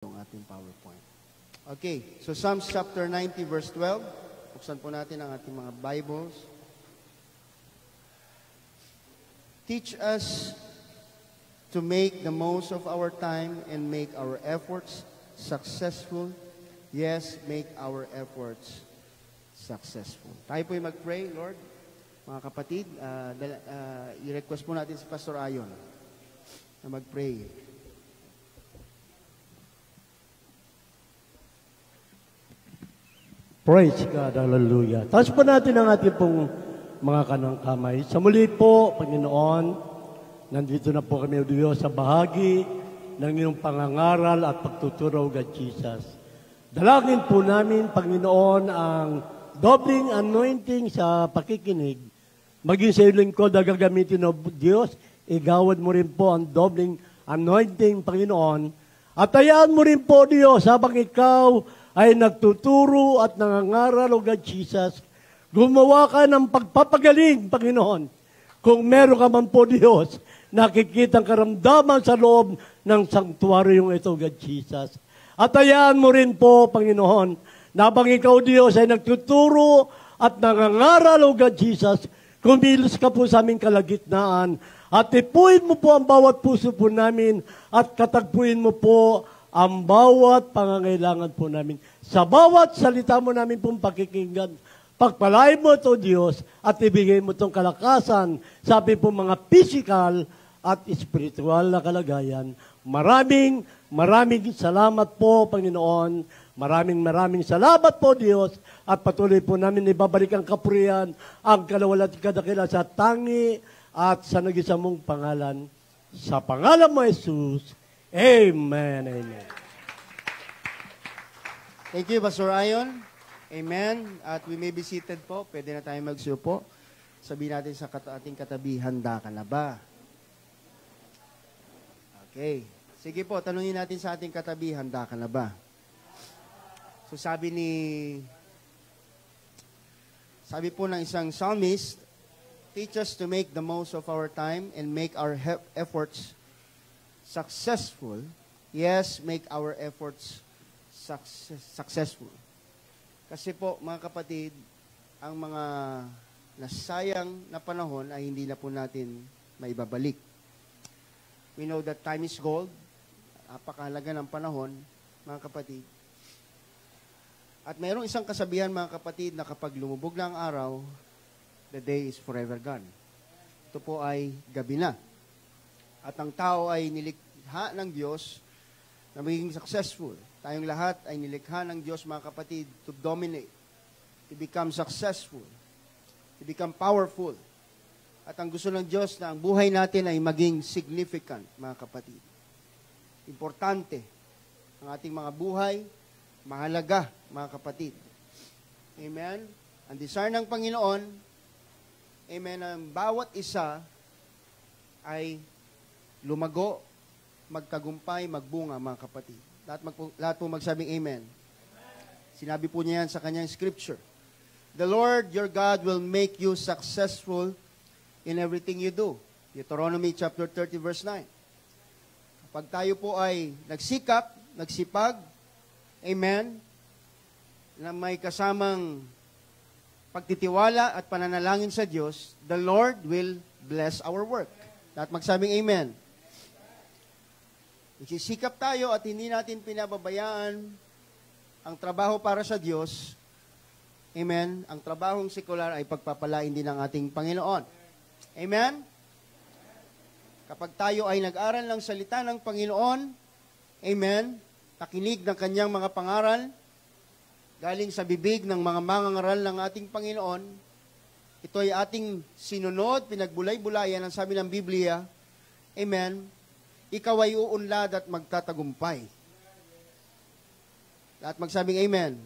yung ating PowerPoint. Okay, so Psalms chapter 90 verse 12. Buksan po natin ang ating mga Bibles. Teach us to make the most of our time and make our efforts successful. Yes, make our efforts successful. Tayo po'y mag-pray, Lord. Mga kapatid, i-request po natin si Pastor Ayon na mag-pray. Praise God, hallelujah. Taas po natin ang ating pong mga kanang kamay. Sa muli po, Panginoon, nandito na po kami o Diyos sa bahagi ng iyong pangangaral at pagtuturo, God Jesus. Dalangin po namin, Panginoon, ang dobling anointing sa pakikinig. Maging sa iyong lingkod na gagamitin o Diyos, igawad mo rin po ang dobling anointing, Panginoon. At hayaan mo rin po, Diyos, habang ikaw ay nagtuturo at nangangaral, O God Jesus, gumawa ka ng pagpapagaling, Panginoon. Kung meron ka man po, Diyos, nakikitang karamdaman sa loob ng sanktuaryong ito, God Jesus. At hayaan mo rin po, Panginoon, na habang ikaw, Diyos, ay nagtuturo at nangangaral, O God Jesus, kumilos ka po sa aming kalagitnaan at tipuin mo po ang bawat puso po namin at katagpuin mo po ang bawat pangangailangan po namin. Sa bawat salita mo namin pong pakikinggan, pagpalain mo ito, Diyos, at ibigay mo itong kalakasan sa ating pong mga physical at spiritual na kalagayan. Maraming salamat po, Panginoon. Maraming salamat po, Diyos, at patuloy po namin ibabalik ang kapurihan, ang kalawal at kadakila sa tangi at sa nag-isa mong pangalan. Sa pangalan mo, Jesus, Amen. Amen. Thank you, Pastor Ayon. Amen. At we may be seated po. Pwede na tayo magsupo. Sabihin natin sa ating katabi, handa ka na ba? Okay. Sige po, tanungin natin sa ating katabi, handa ka na ba? So sabi po ng isang psalmist, teach us to make the most of our time and make our efforts successful. Yes, make our efforts successful. Kasi po, mga kapatid, ang mga nasayang na panahon ay hindi na po natin maibabalik. We know that time is gold. Napakahalaga ng panahon, mga kapatid. At mayroong isang kasabihan, mga kapatid, na kapag lumubog na ang araw, the day is forever gone. Ito po ay gabi na. At ang tao ay nilikha ng Diyos na magiging successful. Tayong lahat ay nilikha ng Diyos, mga kapatid, to dominate, to become successful, to become powerful. At ang gusto ng Diyos na ang buhay natin ay maging significant, mga kapatid. Importante ang ating mga buhay, mahalaga, mga kapatid. Amen? Ang desire ng Panginoon, amen, ang bawat isa ay lumago, magtagumpay, magbunga, mga kapatid. Lahat po magsabing amen. Sinabi po niya yan sa kanyang scripture. The Lord your God will make you successful in everything you do. Deuteronomy chapter 30 verse 9. Kapag tayo po ay nagsikap, nagsipag, amen, na may kasamang pagtitiwala at pananalangin sa Diyos, the Lord will bless our work. Lahat magsabing amen. Nagsisikap tayo at hindi natin pinababayaan ang trabaho para sa Diyos. Amen. Ang trabahong sekular ay pagpapalain din ng ating Panginoon. Amen. Kapag tayo ay nag-aral ng salita ng Panginoon, amen, nakinig ng kanyang mga pangaral, galing sa bibig ng mga mangangaral ng ating Panginoon, ito ay ating sinunod, pinagbulay-bulayan, ang sabi ng Biblia, amen, ikaw ay uunlad at magtatagumpay. Lahat magsabing amen.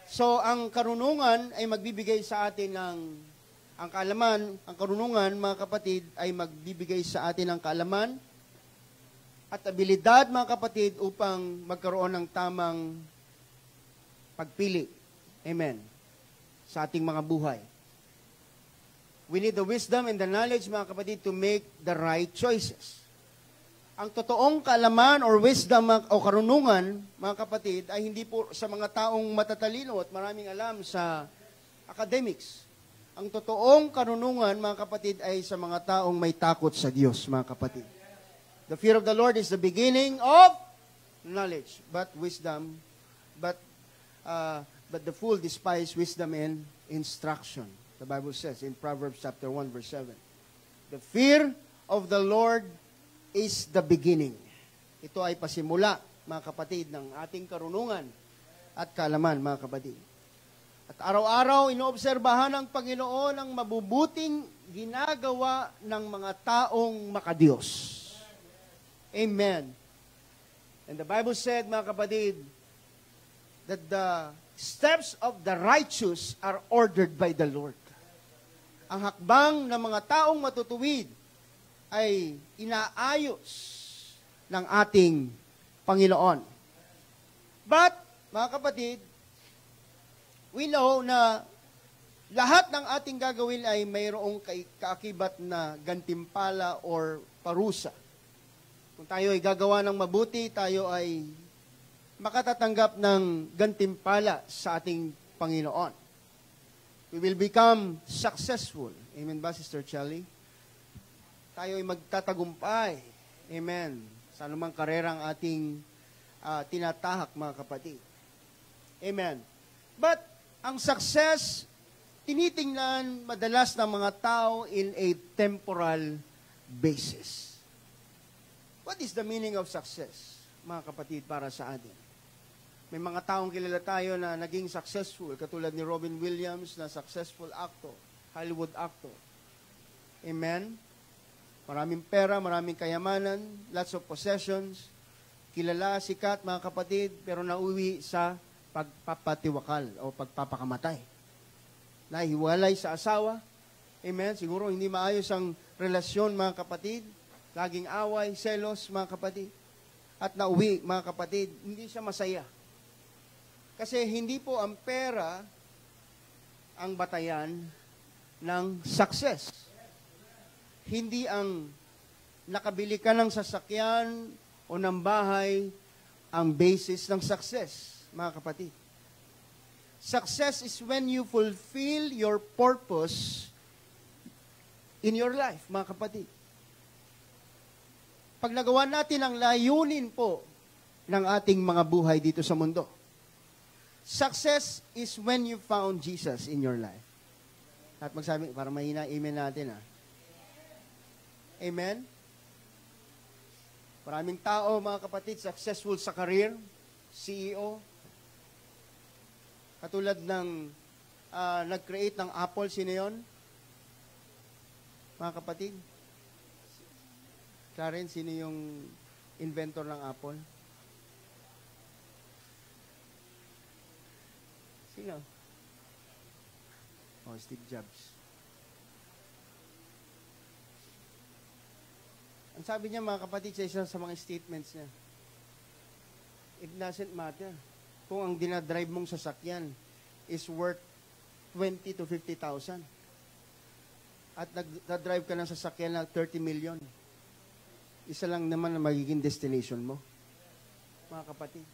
So, ang karunungan ay magbibigay sa atin ng ang kaalaman, ang karunungan, mga kapatid, ay magbibigay sa atin ng kaalaman at abilidad, mga kapatid, upang magkaroon ng tamang pagpili. Amen. Sa ating mga buhay. We need the wisdom and the knowledge, mga kapatid, to make the right choices. Ang totoong kaalaman or wisdom o karunungan, mga kapatid, ay hindi po sa mga taong matatalino at maraming alam sa academics. Ang totoong karunungan, mga kapatid, ay sa mga taong may takot sa Diyos, mga kapatid. The fear of the Lord is the beginning of knowledge, but the fool despise wisdom and instruction. The Bible says in Proverbs chapter 1, verse 7. The fear of the Lord is the beginning. Ito ay pasimula, mga kapatid, ng ating karunungan at kaalaman, mga kapatid. At araw-araw, inoobserbahan ng Panginoon ang mabubuting ginagawa ng mga taong makadiyos. Amen. And the Bible said, mga kapatid, that the steps of the righteous are ordered by the Lord. Ang hakbang ng mga taong matutuwid ay inaayos ng ating Panginoon. But, mga kapatid, we know na lahat ng ating gagawin ay mayroong kaakibat na gantimpala or parusa. Kung tayo ay gagawa ng mabuti, tayo ay makatatanggap ng gantimpala sa ating Panginoon. We will become successful. Amen ba, Sister Chelly? Tayo ay magtatagumpay. Amen. Sa anumang karerang ating tinatahak, mga kapatid. Amen. But, ang success, tinitingnan madalas ng mga tao in a temporal basis. What is the meaning of success, mga kapatid, para sa atin? May mga taong kilala tayo na naging successful, katulad ni Robin Williams na successful actor, Hollywood actor. Amen? Maraming pera, maraming kayamanan, lots of possessions, kilala, sikat, mga kapatid, pero nauwi sa pagpapatiwakal o pagpapakamatay. Nahiwalay sa asawa. Amen? Siguro hindi maayos ang relasyon, mga kapatid. Laging away, selos, mga kapatid. At nauwi, mga kapatid, hindi siya masaya. Kasi hindi po ang pera ang batayan ng success. Hindi ang nakabili ka ng sasakyan o ng bahay ang basis ng success, mga kapatid. Success is when you fulfill your purpose in your life, mga kapatid. Pag nagawa natin ang layunin po ng ating mga buhay dito sa mundo. Success is when you found Jesus in your life. At magsabi, para mahina, amen natin Amen? Maraming tao, mga kapatid, successful sa career, CEO. Katulad ng nag-create ng Apple, sino yun? Mga kapatid? Clarence, sino yung inventor ng Apple? Sino? Oh, Steve Jobs. Ang sabi niya, mga kapatid, sa isa sa mga statements niya, it doesn't matter kung ang dinadrive mong sasakyan is worth 20 to 50,000 at nagdadrive ka ng sasakyan na 30 million. Isa lang naman ang magiging destination mo, mga kapatid.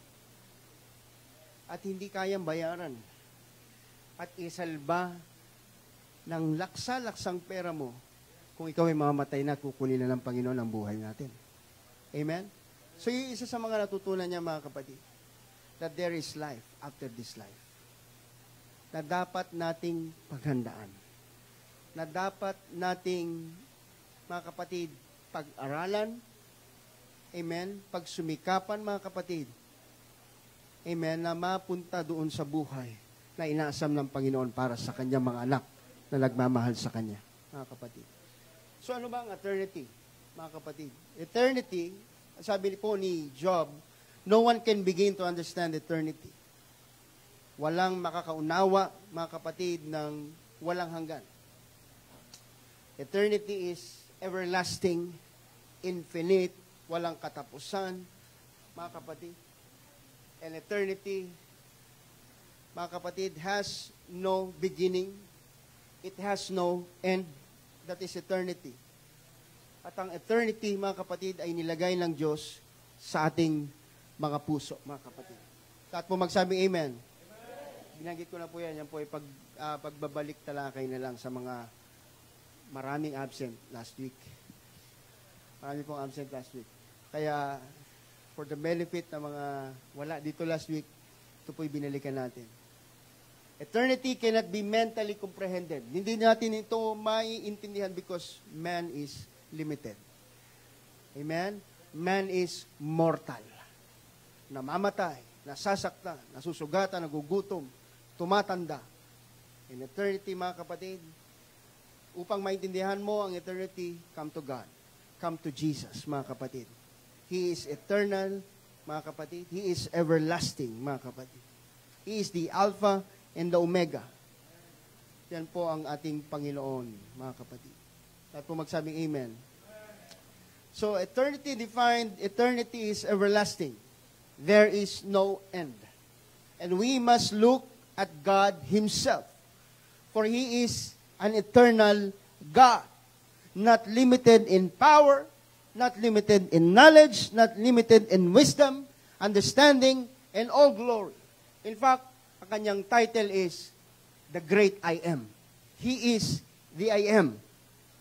At hindi kayang bayaran at isalba ng laksa-laksang pera mo kung ikaw ay mamamatay na, kukunin na ng Panginoon ang buhay natin. Amen? So, yung isa sa mga natutunan niya, mga kapatid, that there is life after this life. Na dapat nating paghandaan. Na dapat nating, mga kapatid, pag-aralan. Amen? Pagsumikapan, mga kapatid. Amen? Na mapunta doon sa buhay na inaasam ng Panginoon para sa kanyang mga anak na nagmamahal sa kanya, mga kapatid. So ano ba ang eternity, mga kapatid? Eternity, sabi po ni Job, no one can begin to understand eternity. Walang makakaunawa, mga kapatid, ng walang hanggan. Eternity is everlasting, infinite, walang katapusan, mga kapatid. And eternity, mga kapatid, has no beginning. It has no end. That is eternity. At ang eternity, mga kapatid, ay nilagay ng Diyos sa ating mga puso, mga kapatid. Lahat po magsabi amen. Binanggit ko na po yan. Yan po ay pagbabalik talakay na lang sa mga maraming absent last week. Marami pong absent last week. Kaya, for the benefit ng mga wala dito last week, ito po'y binalikan natin. Eternity cannot be mentally comprehended. Hindi natin ito maiintindihan because man is limited. Amen? Man is mortal. Namamatay, nasasaktan, nasusugatan, nagugutom, tumatanda. In eternity, mga kapatid, upang maintindihan mo ang eternity, come to God. Come to Jesus, mga kapatid. He is eternal, mga kapatid. He is everlasting, mga kapatid. He is the Alpha and the Omega. Yan po ang ating Panginoon, mga kapatid. At po magsabing amen. So, eternity defined, eternity is everlasting. There is no end. And we must look at God Himself. For He is an eternal God. Not limited in power, not limited in knowledge, not limited in wisdom, understanding, and all glory. In fact, ang kanyang title is The Great I Am. He is the I Am.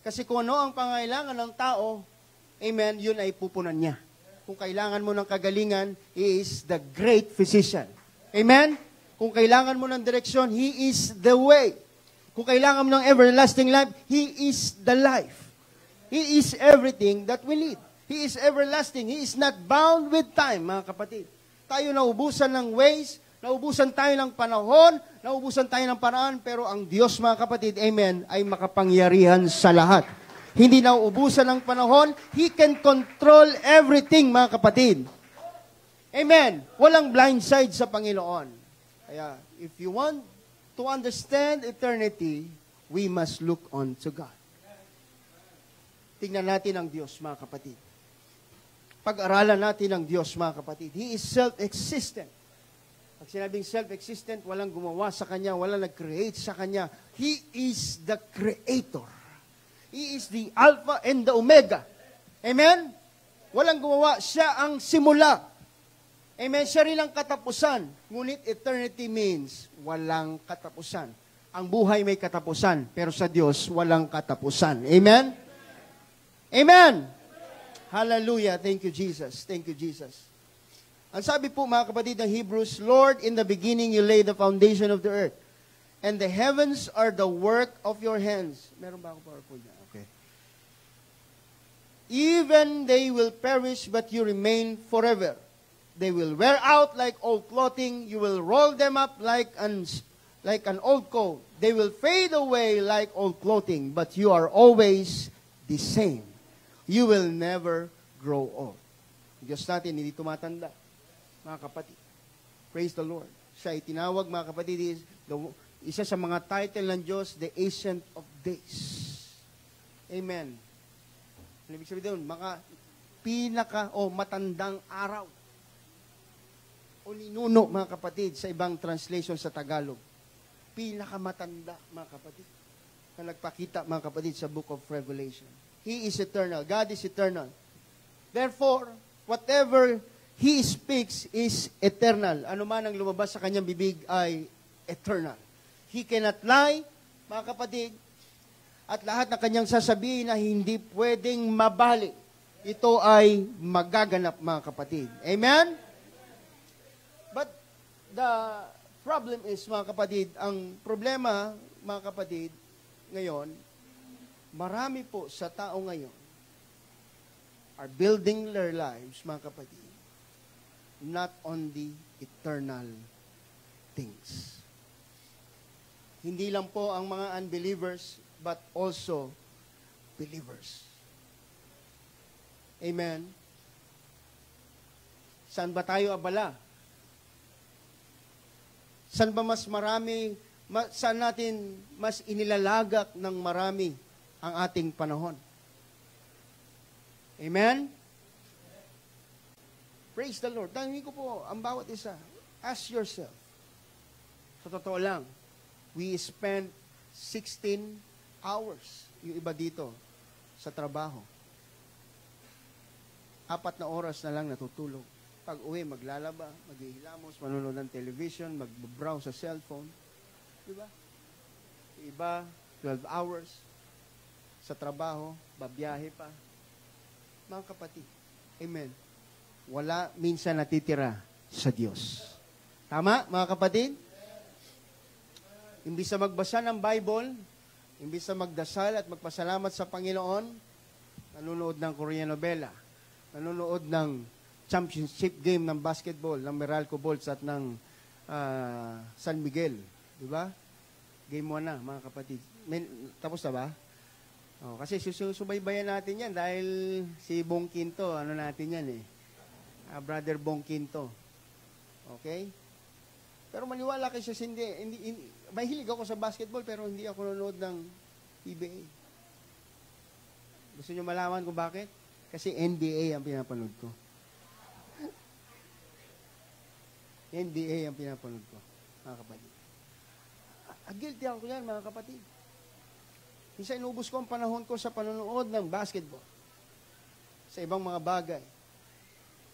Kasi kung ano ang pangailangan ng tao, amen, yun ay pupunan niya. Kung kailangan mo ng kagalingan, He is the great physician. Amen? Kung kailangan mo ng direksyon, He is the way. Kung kailangan mo ng everlasting life, He is the life. He is everything that we need. He is everlasting. He is not bound with time, mga kapatid. Tayo naubusan ng ways, naubusan tayo ng panahon, naubusan tayo ng paraan, pero ang Diyos, mga kapatid, amen, ay makapangyarihan sa lahat. Hindi nauubusan ng panahon, He can control everything, mga kapatid. Amen. Walang blind side sa Panginoon. Kaya, if you want to understand eternity, we must look on to God. Tingnan natin ang Diyos, mga kapatid. Pag-aralan natin ang Diyos, mga kapatid. He is self-existent. Pag sinabing self-existent, walang gumawa sa Kanya, walang nag-create sa Kanya. He is the Creator. He is the Alpha and the Omega. Amen? Walang gumawa. Siya ang simula. Amen? Siya rin ang katapusan. Ngunit eternity means walang katapusan. Ang buhay may katapusan, pero sa Diyos, walang katapusan. Amen? Amen! Hallelujah. Thank you, Jesus. Thank you, Jesus. Ang sabi po, mga kapatid ng Hebrews, Lord, in the beginning you laid the foundation of the earth, and the heavens are the work of your hands. Meron ba ako PowerPoint niya? Okay. Even they will perish, but you remain forever. They will wear out like old clothing. You will roll them up like an old coat. They will fade away like old clothing, but you are always the same. You will never grow old. Diyos natin, hindi tumatanda, mga kapatid. Praise the Lord. Siya ay tinawag, mga kapatid, isa sa mga title ng Diyos, the Ancient of Days. Amen. Ano ibig sabihin doon? Matandang araw. O ninuno, mga kapatid, sa ibang translation sa Tagalog. Pinakamatanda, mga kapatid, na nagpakita, mga kapatid, sa Book of Revelation. He is eternal. God is eternal. Therefore, whatever He speaks is eternal. Ano man ang lumabas sa kanyang bibig ay eternal. He cannot lie, mga kapatid, at lahat na kanyang sasabihin na hindi pwedeng mabali, ito ay magaganap, mga kapatid. Amen? But the problem is, mga kapatid, ang problema, mga kapatid, ngayon, marami po sa tao ngayon are building their lives, mga kapatid, not on the eternal things. Hindi lang po ang mga unbelievers, but also believers. Amen? Saan ba tayo abala? Saan ba mas marami, saan natin mas inilalagak ng marami ang ating panahon? Amen? Praise the Lord. Tangin ko po, ang bawat isa, ask yourself. Sa totoo lang, we spend 16 hours, yung iba dito, sa trabaho. 4 na oras na lang natutulog. Pag uwi, maglalaba, maghihilamos, manonood ng television, mag-browse sa cellphone. Diba? Iba, 12 hours sa trabaho, babiyahe pa. Mga kapatid, amen. Wala minsan natitira sa Diyos. Tama, mga kapatid? Imbis na magbasa ng Bible, imbis na magdasal at magpasalamat sa Panginoon, nanonood ng Korean novela, nanonood ng championship game ng basketball, ng Meralco Bolts at ng San Miguel. Diba? Game 1 na, mga kapatid. Tapos na ba? Oh, kasi susubaybayan natin yan dahil si Bong Quinto, ano natin yan eh. Brother Bong Quinto. Okay? Pero maniwala kayo sa hindi, mahilig ako sa basketball pero hindi ako nanonood ng PBA. Gusto nyo malaman kung bakit? Kasi NBA ang pinapanood ko. NBA ang pinapanood ko, mga kapatid. Guilty ako yan, mga kapatid. Minsan inubos ko ang panahon ko sa panonood ng basketball, sa ibang mga bagay,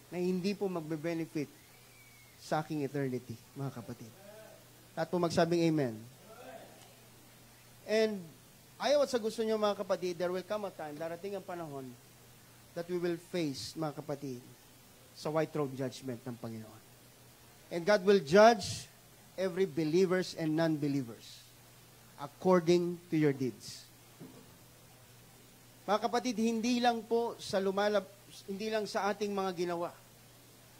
na hindi po magbe-benefit sa aking eternity, mga kapatid. At po magsabing amen. And ayaw at sa gusto nyo, mga kapatid, there will come a time, darating ang panahon, that we will face, mga kapatid, sa white throne judgment ng Panginoon. And God will judge every believers and non-believers according to your deeds. Mga kapatid, hindi lang po sa hindi lang sa ating mga ginawa.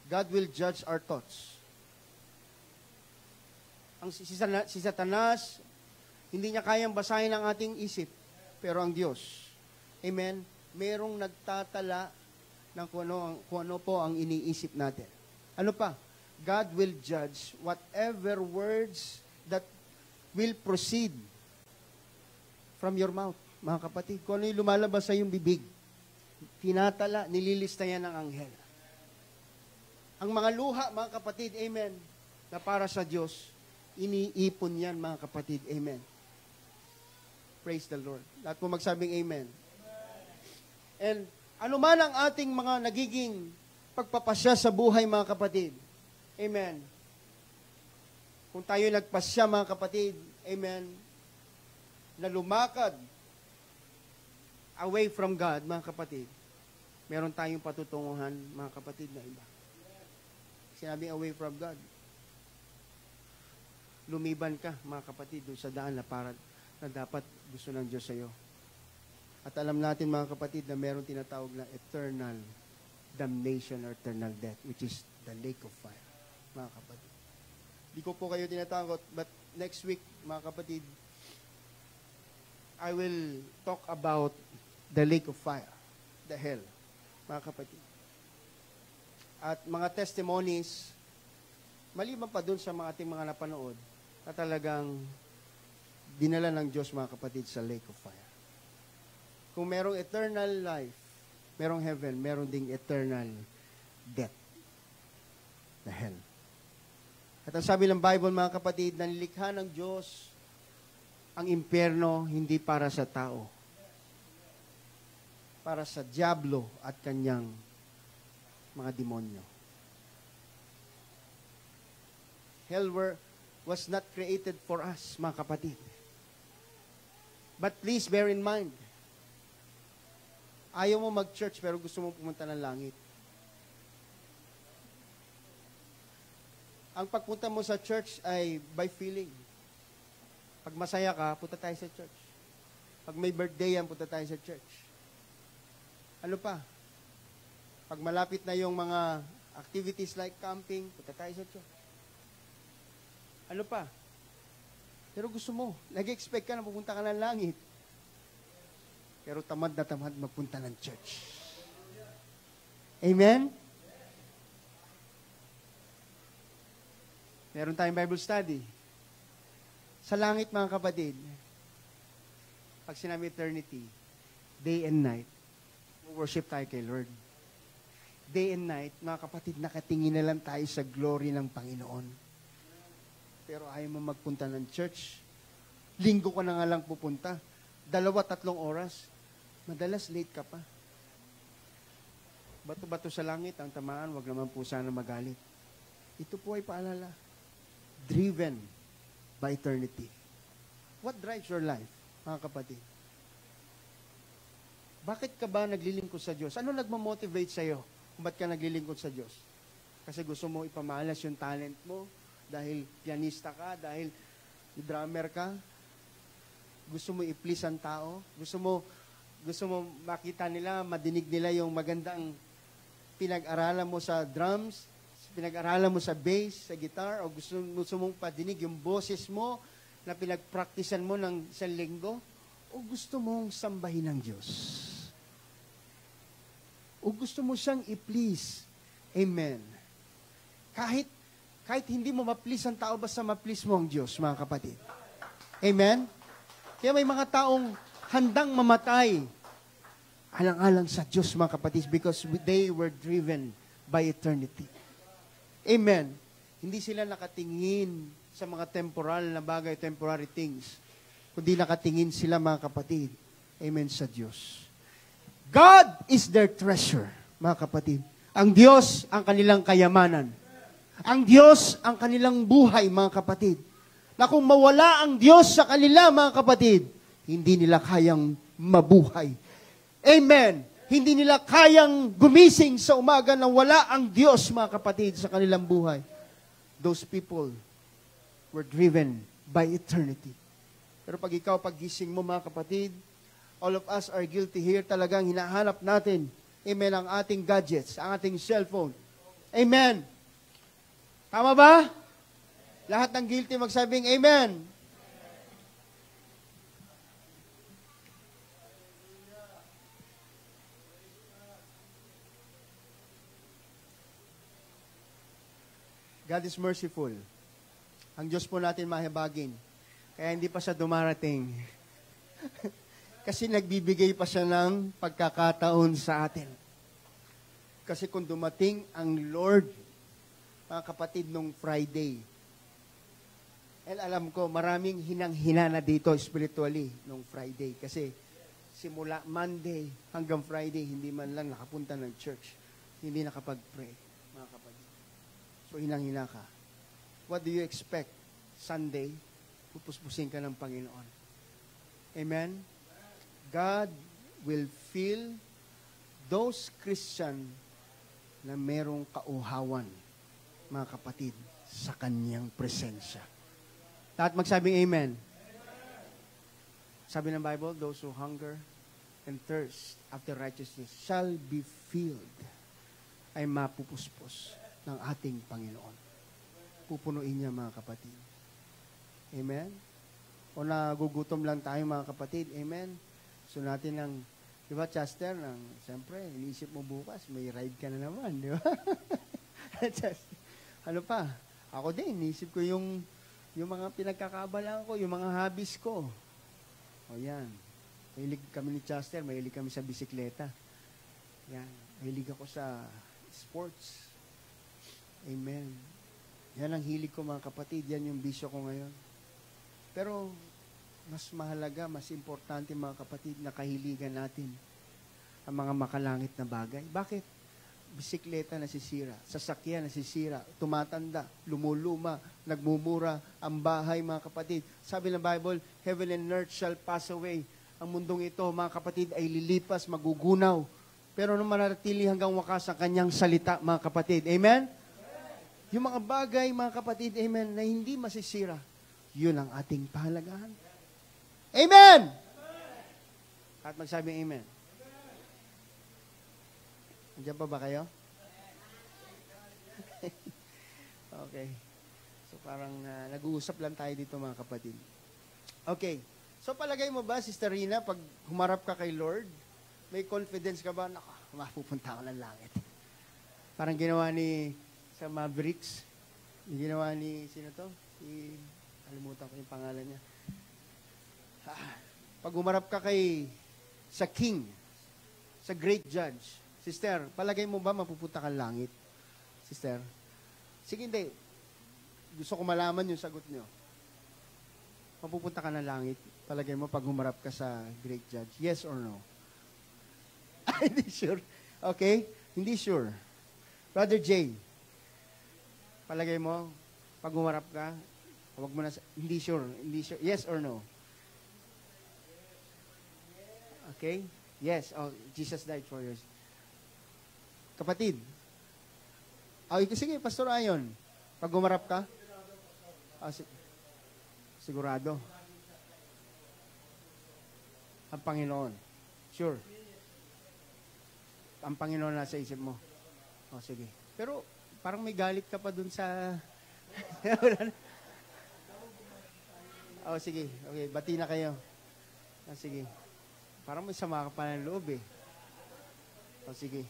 God will judge our thoughts. Si Satanas, hindi niya kayang basahin ang ating isip, pero ang Diyos, amen, merong nagtatala ng kung ano po ang iniisip natin. Ano pa? God will judge whatever words that will proceed from your mouth, mga kapatid. Kung ano yung lumalabas sa iyong bibig, tinatala, nililista yan ng anghel. Ang mga luha, mga kapatid, amen, na para sa Diyos, iniipon yan, mga kapatid, amen. Praise the Lord. Lahat po magsabing amen. And ano man ang ating mga nagiging pagpapasya sa buhay, mga kapatid, amen. Kung tayo nagpasya, mga kapatid, amen, na lumakad away from God, mga kapatid, meron tayong patutunguhan, mga kapatid, na iba. Sinabi away from God. Lumiban ka, mga kapatid, doon sa daan na dapat gusto ng Diyos sa'yo. At alam natin, mga kapatid, na meron tinatawag na eternal damnation or eternal death, which is the lake of fire, mga kapatid. Di ko po kayo tinatakot, but next week, mga kapatid, I will talk about the lake of fire, the hell, mga kapatid. At mga testimonies, maliban pa dun sa mga ating mga napanood, na talagang dinala ng Diyos, mga kapatid, sa lake of fire. Kung merong eternal life, merong heaven, meron ding eternal death, the hell. At ang sabi ng Bible, mga kapatid, nanilikha ng Diyos ang impyerno hindi para sa tao, para sa diablo at kanyang mga demonyo. Hell was not created for us, mga kapatid. But please bear in mind, ayaw mo mag-church pero gusto mo pumunta ng langit. Ang pagpunta mo sa church ay by feeling. Pag masaya ka, punta tayo sa church. Pag may birthday yan, punta tayo sa church. Ano pa? Pag malapit na yung mga activities like camping, punta tayo sa church. Ano pa? Pero gusto mo, nag-expect ka na pupunta ka ng langit. Pero tamad na tamad magpunta ng church. Amen? Meron tayong Bible study. Sa langit, mga kapatid, pag sinabi eternity, day and night, worship tayo kay Lord. Day and night, mga kapatid, nakatingin na lang tayo sa glory ng Panginoon. Pero ayaw mo magpunta ng church. Linggo ka na nga lang pupunta. 2-3 oras. Madalas late ka pa. bato-bato sa langit ang tamaan, wag naman po sana magalit. Ito po ay paalala. Driven by eternity. What drives your life, mga kapatid? Bakit ka ba naglilingkod sa Diyos? Ano nagmamotivate sa'yo kung ba't ka naglilingkod sa Diyos? Kasi gusto mo ipamalas yung talent mo, dahil pianista ka, dahil drummer ka, gusto mo i-please ang tao, gusto mo makita nila, madinig nila yung magandang pinag-aralan mo sa drums, pinag-aralan mo sa bass, sa guitar, o gusto mong padinig yung boses mo na pinag-practicean mo ng isang linggo, o gusto mong sambahin ng Diyos? O gusto mo siyang i-please? Amen. Kahit hindi mo ma-please ang tao, basta ma-please mo ang Diyos, mga kapatid. Amen? Kaya may mga taong handang mamatay alang-alang sa Diyos, mga kapatid, because they were driven by eternity. Amen. Hindi sila nakatingin sa mga temporal na bagay, temporary things, kundi nakatingin sila, mga kapatid. Amen, sa Diyos. God is their treasure, mga kapatid. Ang Diyos ang kanilang kayamanan. Ang Diyos ang kanilang buhay, mga kapatid. Na kung mawala ang Diyos sa kanila, mga kapatid, hindi nila kayang mabuhay. Amen. Hindi nila kayang gumising sa umaga na wala ang Diyos, mga kapatid, sa kanilang buhay. Those people were driven by eternity. Pero pag ikaw, paggising mo, mga kapatid, all of us are guilty here. Talagang hinahanap natin, amen, ang ating gadgets, ang ating cellphone. Amen. Tama ba? Lahat ng guilty magsabing amen. God is merciful. Ang Diyos po natin mahibagin. Kaya hindi pa siya dumarating. Kasi nagbibigay pa siya ng pagkakataon sa atin. Kasi kung dumating ang Lord, mga kapatid, nung Friday, and alam ko, maraming hinang-hina na dito spiritually nung Friday. Kasi simula Monday hanggang Friday, hindi man lang nakapunta ng church. Hindi nakapag-pray, mga kapatid. So, hinang-hina ka. What do you expect? Sunday, pupuspusin ka ng Panginoon. Amen? God will fill those Christian na merong kauhawan, mga kapatid, sa kanyang presensya. Lahat magsabing amen. Sabi ng Bible, those who hunger and thirst after righteousness shall be filled, ay mapupuspos ng ating Panginoon. Pupunuin niya, mga kapatid. Amen? O nagugutom lang tayo, mga kapatid. Amen? So natin ng, di ba, Chester, siyempre, iniisip mo bukas, may ride ka na naman, di ba? Ano pa? Ako din, iniisip ko yung mga pinagkakabalaan ko, yung mga hobbies ko. O yan. Mahilig kami ni Chester, mahilig kami sa bisikleta. Yan. Mahilig ako sa sports. Amen. Yan ang hilig ko, mga kapatid. Yan yung bisyo ko ngayon. Pero, mas mahalaga, mas importante, mga kapatid, na kahiligan natin ang mga makalangit na bagay. Bakit? Bisikleta nasisira, sasakyan nasisira, tumatanda, lumuluma, nagmumura, ang bahay, mga kapatid. Sabi ng Bible, heaven and earth shall pass away. Ang mundong ito, mga kapatid, ay lilipas, magugunaw. Pero nung manatili hanggang wakas ang kanyang salita, mga kapatid. Amen? Yung mga bagay, mga kapatid, amen, na hindi masisira, yun ang ating pahalagahan. Amen! At magsabi amen. Andiyan pa ba kayo? Okay. So parang nag-uusap lang tayo dito, mga kapatid. Okay. So palagay mo ba, Sister Rina, pag humarap ka kay Lord, may confidence ka ba? Naka, mapupunta ako ng langit. Parang ginawa ni sa Mavericks. Ginawa ni, sino to? Alimutan ko yung pangalan niya. Pag humarap ka sa King, sa Great Judge, Sister, palagay mo ba mapupunta kang langit? Sister? Sige, hindi. Gusto ko malaman yung sagot nyo. Mapupunta ka ng langit? Palagay mo pag humarap ka sa Great Judge? Yes or no? Hindi sure. Okay? Hindi sure. Brother Jay, palagay mo, pag umarap ka, huwag mo na, hindi sure. Yes or no? Okay? Yes. Oh, Jesus died for you. Kapatid. Oh, sige, Pastor Ayon. Pag umarap ka? Sigurado. Ang Panginoon. Sure. Ang Panginoon nasa isip mo. Oh, sige. Pero, parang may galit ka pa dun sa... oh, sige. Okay, bati na kayo. Oh, sige. Parang may sama ka pa ng loob eh. Oh, sige.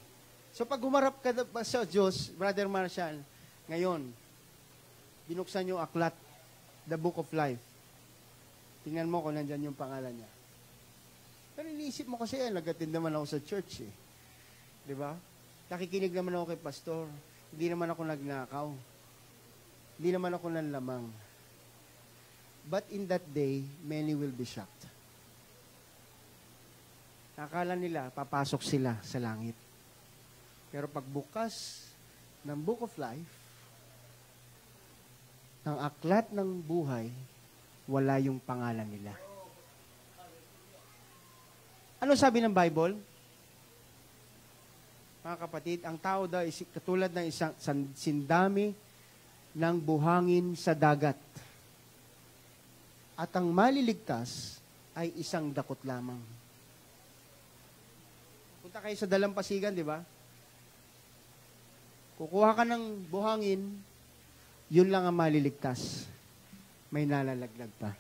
So, pag humarap ka sa Diyos, Brother Marshall, ngayon, binuksan yung aklat, the book of life. Tingnan mo kung nandyan yung pangalan niya. Pero iniisip mo kasi, nag-attend naman ako sa church eh. Di ba? Nakikinig naman ako kay pastor. Hindi naman ako nagnakaw. Hindi naman ako nanlamang. But in that day, many will be shocked. Akala nila, papasok sila sa langit. Pero pagbukas ng Book of Life, ng aklat ng buhay, wala yung pangalan nila. Ano sabi ng Bible? Mga kapatid, ang tao daw ay katulad ng isang sindami ng buhangin sa dagat. At ang maliligtas ay isang dakot lamang. Punta kayo sa dalampasigan, di ba? Kukuha ka ng buhangin, yun lang ang maliligtas. May nalalaglag pa.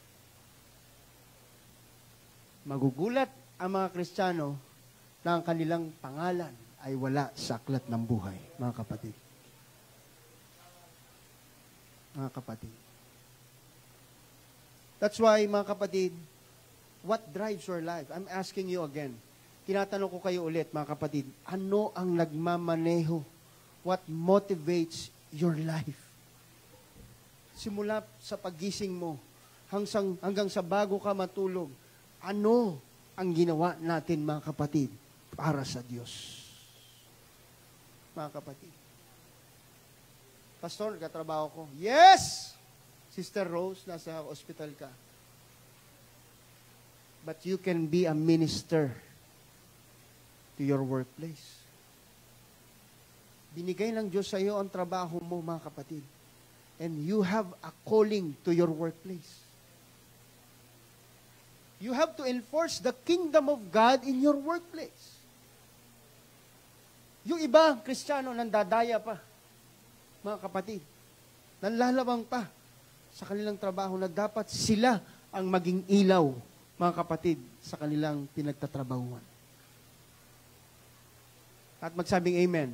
Magugulat ang mga Kristiyano na ang kanilang pangalan ay wala sa aklat ng buhay, mga kapatid. Mga kapatid. That's why, mga kapatid, what drives your life? I'm asking you again. Tinatanong ko kayo ulit, mga kapatid, ano ang nagmamaneho? What motivates your life? Simula sa pagising mo, hanggang sa bago ka matulog, ano ang ginawa natin, mga kapatid, para sa Diyos? Mga kapatid. Pastor, nagkatrabaho ko. Yes! Sister Rose, nasa hospital ka. But you can be a minister to your workplace. Binigay ng Diyos sa iyo ang trabaho mo, mga kapatid. And you have a calling to your workplace. You have to enforce the kingdom of God in your workplace. Yung iba, Kristiyano, nandadaya pa, mga kapatid. Nanlalabang pa sa kanilang trabaho na dapat sila ang maging ilaw, mga kapatid, sa kanilang pinagtatrabahuan. At magsabing amen.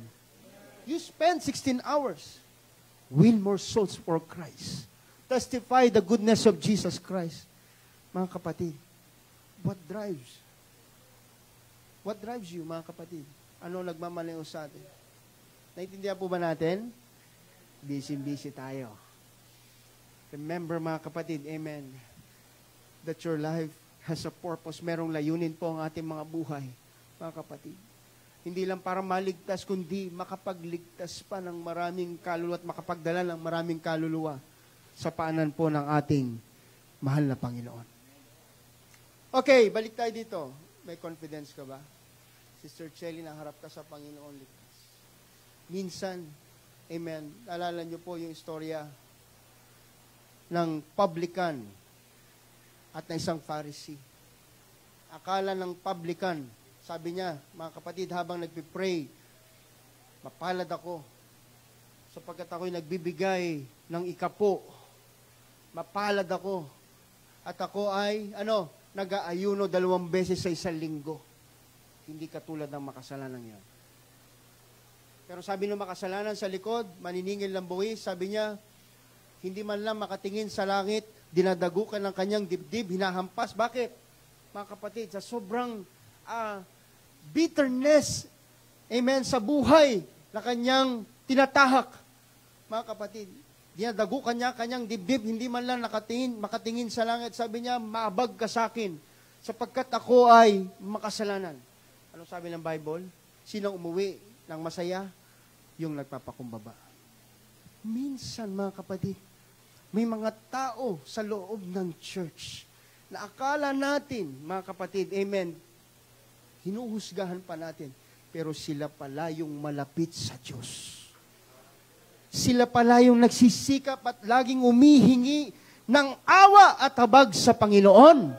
You spend 16 hours. Win more souls for Christ. Testify the goodness of Jesus Christ. Mga kapatid, what drives? What drives you, mga kapatid? Ano nagmamaneho sa atin? Naintindihan po ba natin? Busy tayo. Remember, mga kapatid, amen, that your life has a purpose. Merong layunin po ang ating mga buhay, mga kapatid. Hindi lang para maligtas, kundi makapagligtas pa ng maraming kaluluwa at makapagdala ng maraming kaluluwa sa paanan po ng ating mahal na Panginoon. Okay, balik tayo dito. May confidence ka ba? Sister Chelly, naharap ka sa Panginoon ligtas. Minsan, amen, alala niyo po yung istorya ng publican at ng isang Pharisee. Akala ng publican, sabi niya, mga kapatid, habang nagpipray, mapalad ako sapagkat ako'y nagbibigay ng ikapo. Mapalad ako. At ako ay, nag-aayuno 2 beses sa isang linggo. Hindi katulad ng makasalanan yan. Pero sabi ng makasalanan sa likod, maniningil ng buwis, sabi niya, hindi man lang makatingin sa langit, dinadagukan ng kanyang dibdib, hinahampas. Bakit? Mga kapatid, sa sobrang bitterness, amen, sa buhay na kanyang tinatahak. Mga kapatid, dinadagukan niya kanyang dibdib, hindi man lang makatingin sa langit. Sabi niya, maabag ka sa akin, sapagkat ako ay makasalanan. Ano sabi ng Bible? Sinong umuwi ng masaya? Yung nagpapakumbaba. Minsan, mga kapatid, may mga tao sa loob ng church na akala natin, mga kapatid, amen, hinuhusgahan pa natin, pero sila pala yung malapit sa Diyos. Sila pala yung nagsisikap at laging umihingi ng awa at habag sa Panginoon.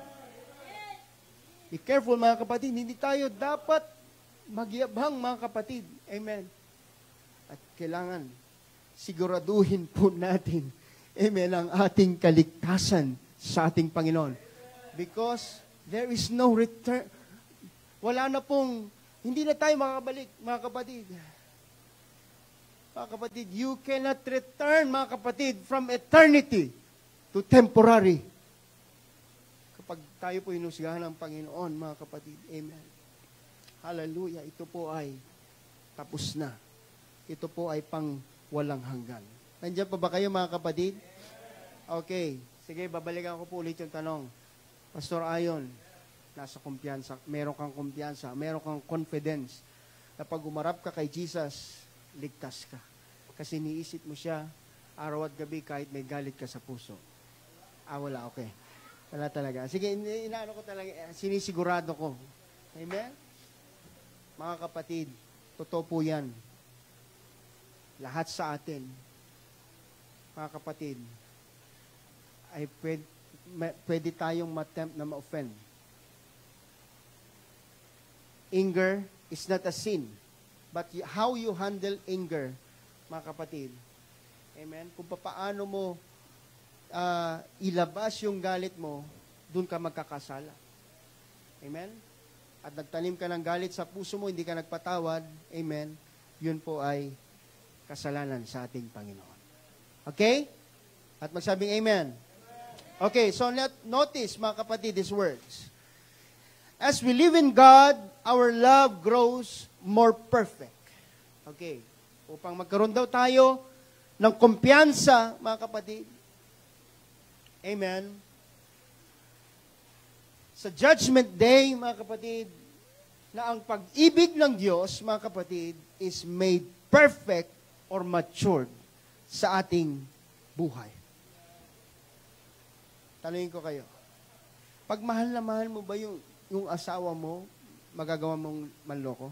Be careful, mga kapatid, hindi tayo dapat magyabang, mga kapatid. Amen. At kailangan siguraduhin po natin, amen, ang ating kaligtasan sa ating Panginoon. Because there is no return. Wala na pong, hindi na tayo makakabalik, mga kapatid. Mga kapatid, you cannot return, mga kapatid, from eternity to temporary. Kapag tayo po inusgahan ng Panginoon, mga kapatid, amen. Hallelujah, ito po ay tapos na. Ito po ay pang walang hanggan. Nandiyan pa ba kayo, mga kapatid? Okay. Sige, babalikan ko po ulit yung tanong. Pastor Ayon, nasa kumpiyansa, meron kang kumpiyansa, meron kang confidence na pag umarap ka kay Jesus, ligtas ka. Kasi niisip mo siya araw at gabi kahit may galit ka sa puso. Wala, okay. Wala talaga. Sige, inaano ko talaga, sinisigurado ko. Amen? Mga kapatid, totoo po yan. Lahat sa atin, mga kapatid, ay pwede tayong ma-attempt na ma-offend. Anger is not a sin, but how you handle anger, mga kapatid, amen, kung paano mo ilabas yung galit mo, dun ka magkakasala. Amen? At nagtanim ka ng galit sa puso mo, hindi ka nagpatawad, amen, yun po ay kasalanan sa ating Panginoon. Okay? At magsabing amen. Okay, so notice, mga kapatid, these words. As we live in God, our love grows more perfect. Okay. Upang magkaroon daw tayo ng kumpiyansa, mga kapatid. Amen. Sa Judgment Day, mga kapatid, na ang pag-ibig ng Diyos, mga kapatid, is made perfect or matured sa ating buhay. Tanungin ko kayo, pag mahal na mahal mo ba yung asawa mo, magagawa mong manloko?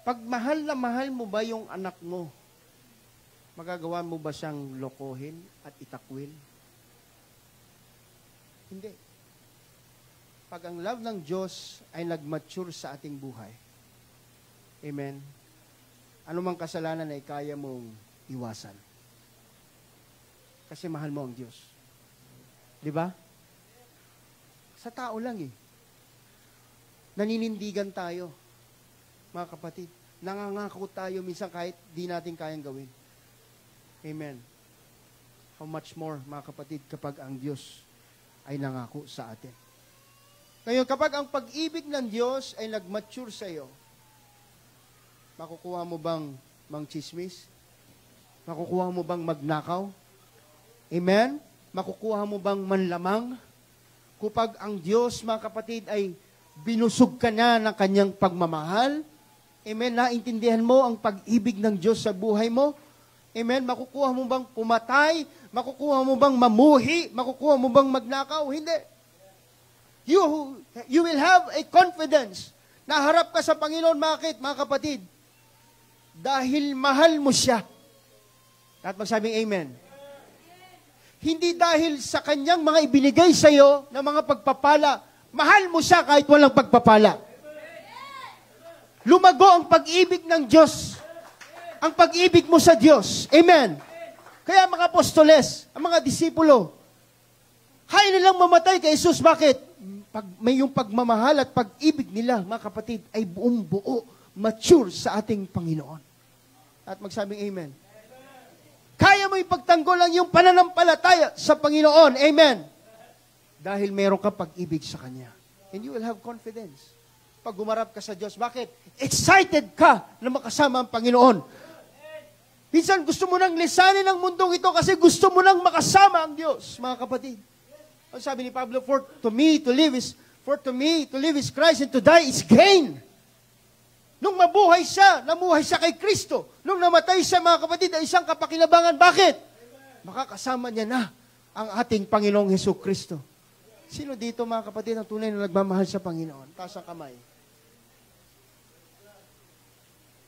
Pag mahal na mahal mo ba yung anak mo, magagawa mo ba siyang lokohin at itakwil? Hindi. Pag ang love ng Diyos ay nag-mature sa ating buhay, amen, anumang kasalanan ay kaya mong iwasan. Kasi mahal mo ang Diyos. Di ba? Sa tao lang eh. Naninindigan tayo, mga kapatid. Nangangako tayo minsan kahit di natin kayang gawin. Amen. How much more, mga kapatid, kapag ang Diyos ay nangako sa atin. Ngayon, kapag ang pag-ibig ng Diyos ay nag-mature sa iyo, makukuha mo bang mangchismis? Makukuha mo bang magnakaw? Amen? Makukuha mo bang manlamang? Kapag ang Diyos, mga kapatid, ay binusog ka na ng kanyang pagmamahal, amen, naintindihan mo ang pag-ibig ng Diyos sa buhay mo, amen, makukuha mo bang pumatay? Makukuha mo bang mamuhi? Makukuha mo bang magnakaw? Hindi. You will have a confidence na harap ka sa Panginoon. Bakit, mga kapatid? Dahil mahal mo siya. At magsabing amen. Hindi dahil sa kanyang mga ibinigay sa iyo na mga pagpapala, mahal mo siya kahit walang pagpapala. Lumago ang pag-ibig ng Diyos. Ang pag-ibig mo sa Diyos. Amen. Kaya mga apostoles, ang mga disipulo, kaya nilang mamatay kay Jesus. Bakit? May yung pagmamahal at pag-ibig nila, mga kapatid, ay buong buo, mature sa ating Panginoon. At magsabing amen. Kaya mo ipagtanggol lang yung pananampalataya sa Panginoon. Amen. Dahil meron ka pag-ibig sa Kanya. And you will have confidence. Pag gumarap ka sa Diyos, bakit? Excited ka na makasama ang Panginoon. Minsan gusto mo nang lisanin ang mundong ito kasi gusto mo nang makasama ang Diyos, mga kapatid. Ang sabi ni Pablo, to me, to live is For to me, to live is Christ and to die is gain. Nung mabuhay siya, namuhay siya kay Kristo. Nung namatay siya, mga kapatid, ay isang kapakinabangan. Bakit? Makakasama niya na ang ating Panginoong Hesus Kristo. Sino dito, mga kapatid, ang tunay na nagmamahal sa Panginoon? Taas ang kamay.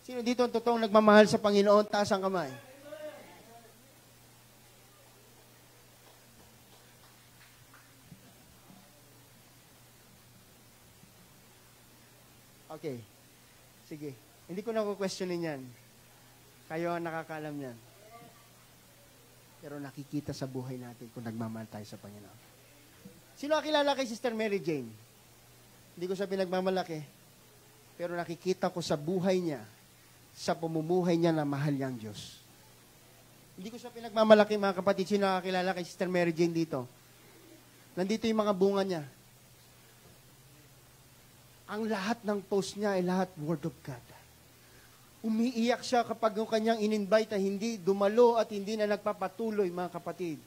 Sino dito ang totoong nagmamahal sa Panginoon? Taas ang kamay. Okay. Sige. Hindi ko na questionin yan. Kayo ang nakakaalam yan. Pero nakikita sa buhay natin kung nagmamahal tayo sa Panginoon. Sino ang kilala kay Sister Mary Jane? Hindi ko siya pinagmamalaki. Pero nakikita ko sa buhay niya, sa pamumuhay niya na mahal niya ang Diyos. Hindi ko siya pinagmamalaki, mga kapatid. Sino ang kilala kay Sister Mary Jane dito? Nandito yung mga bunga niya. Ang lahat ng post niya ay lahat Word of God. Umiiyak siya kapag yung kanyang in-invite na hindi dumalo at hindi na nagpapatuloy, mga kapatid.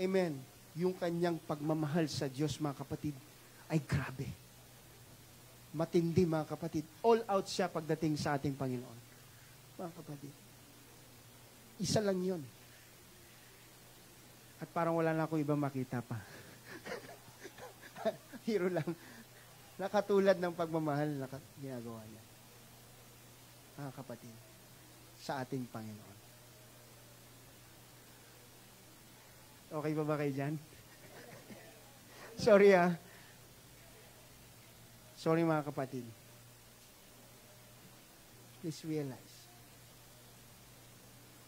Amen. Yung kanyang pagmamahal sa Diyos, mga kapatid, ay grabe. Matindi, mga kapatid. All out siya pagdating sa ating Panginoon. Mga kapatid. Isa lang yun. At parang wala na akong ibang makita pa. Hero lang. Nakatulad ng pagmamahal na ginagawa niya. Mga kapatid, sa ating Panginoon. Okay pa ba kayo dyan? Sorry Sorry mga kapatid. Please realize.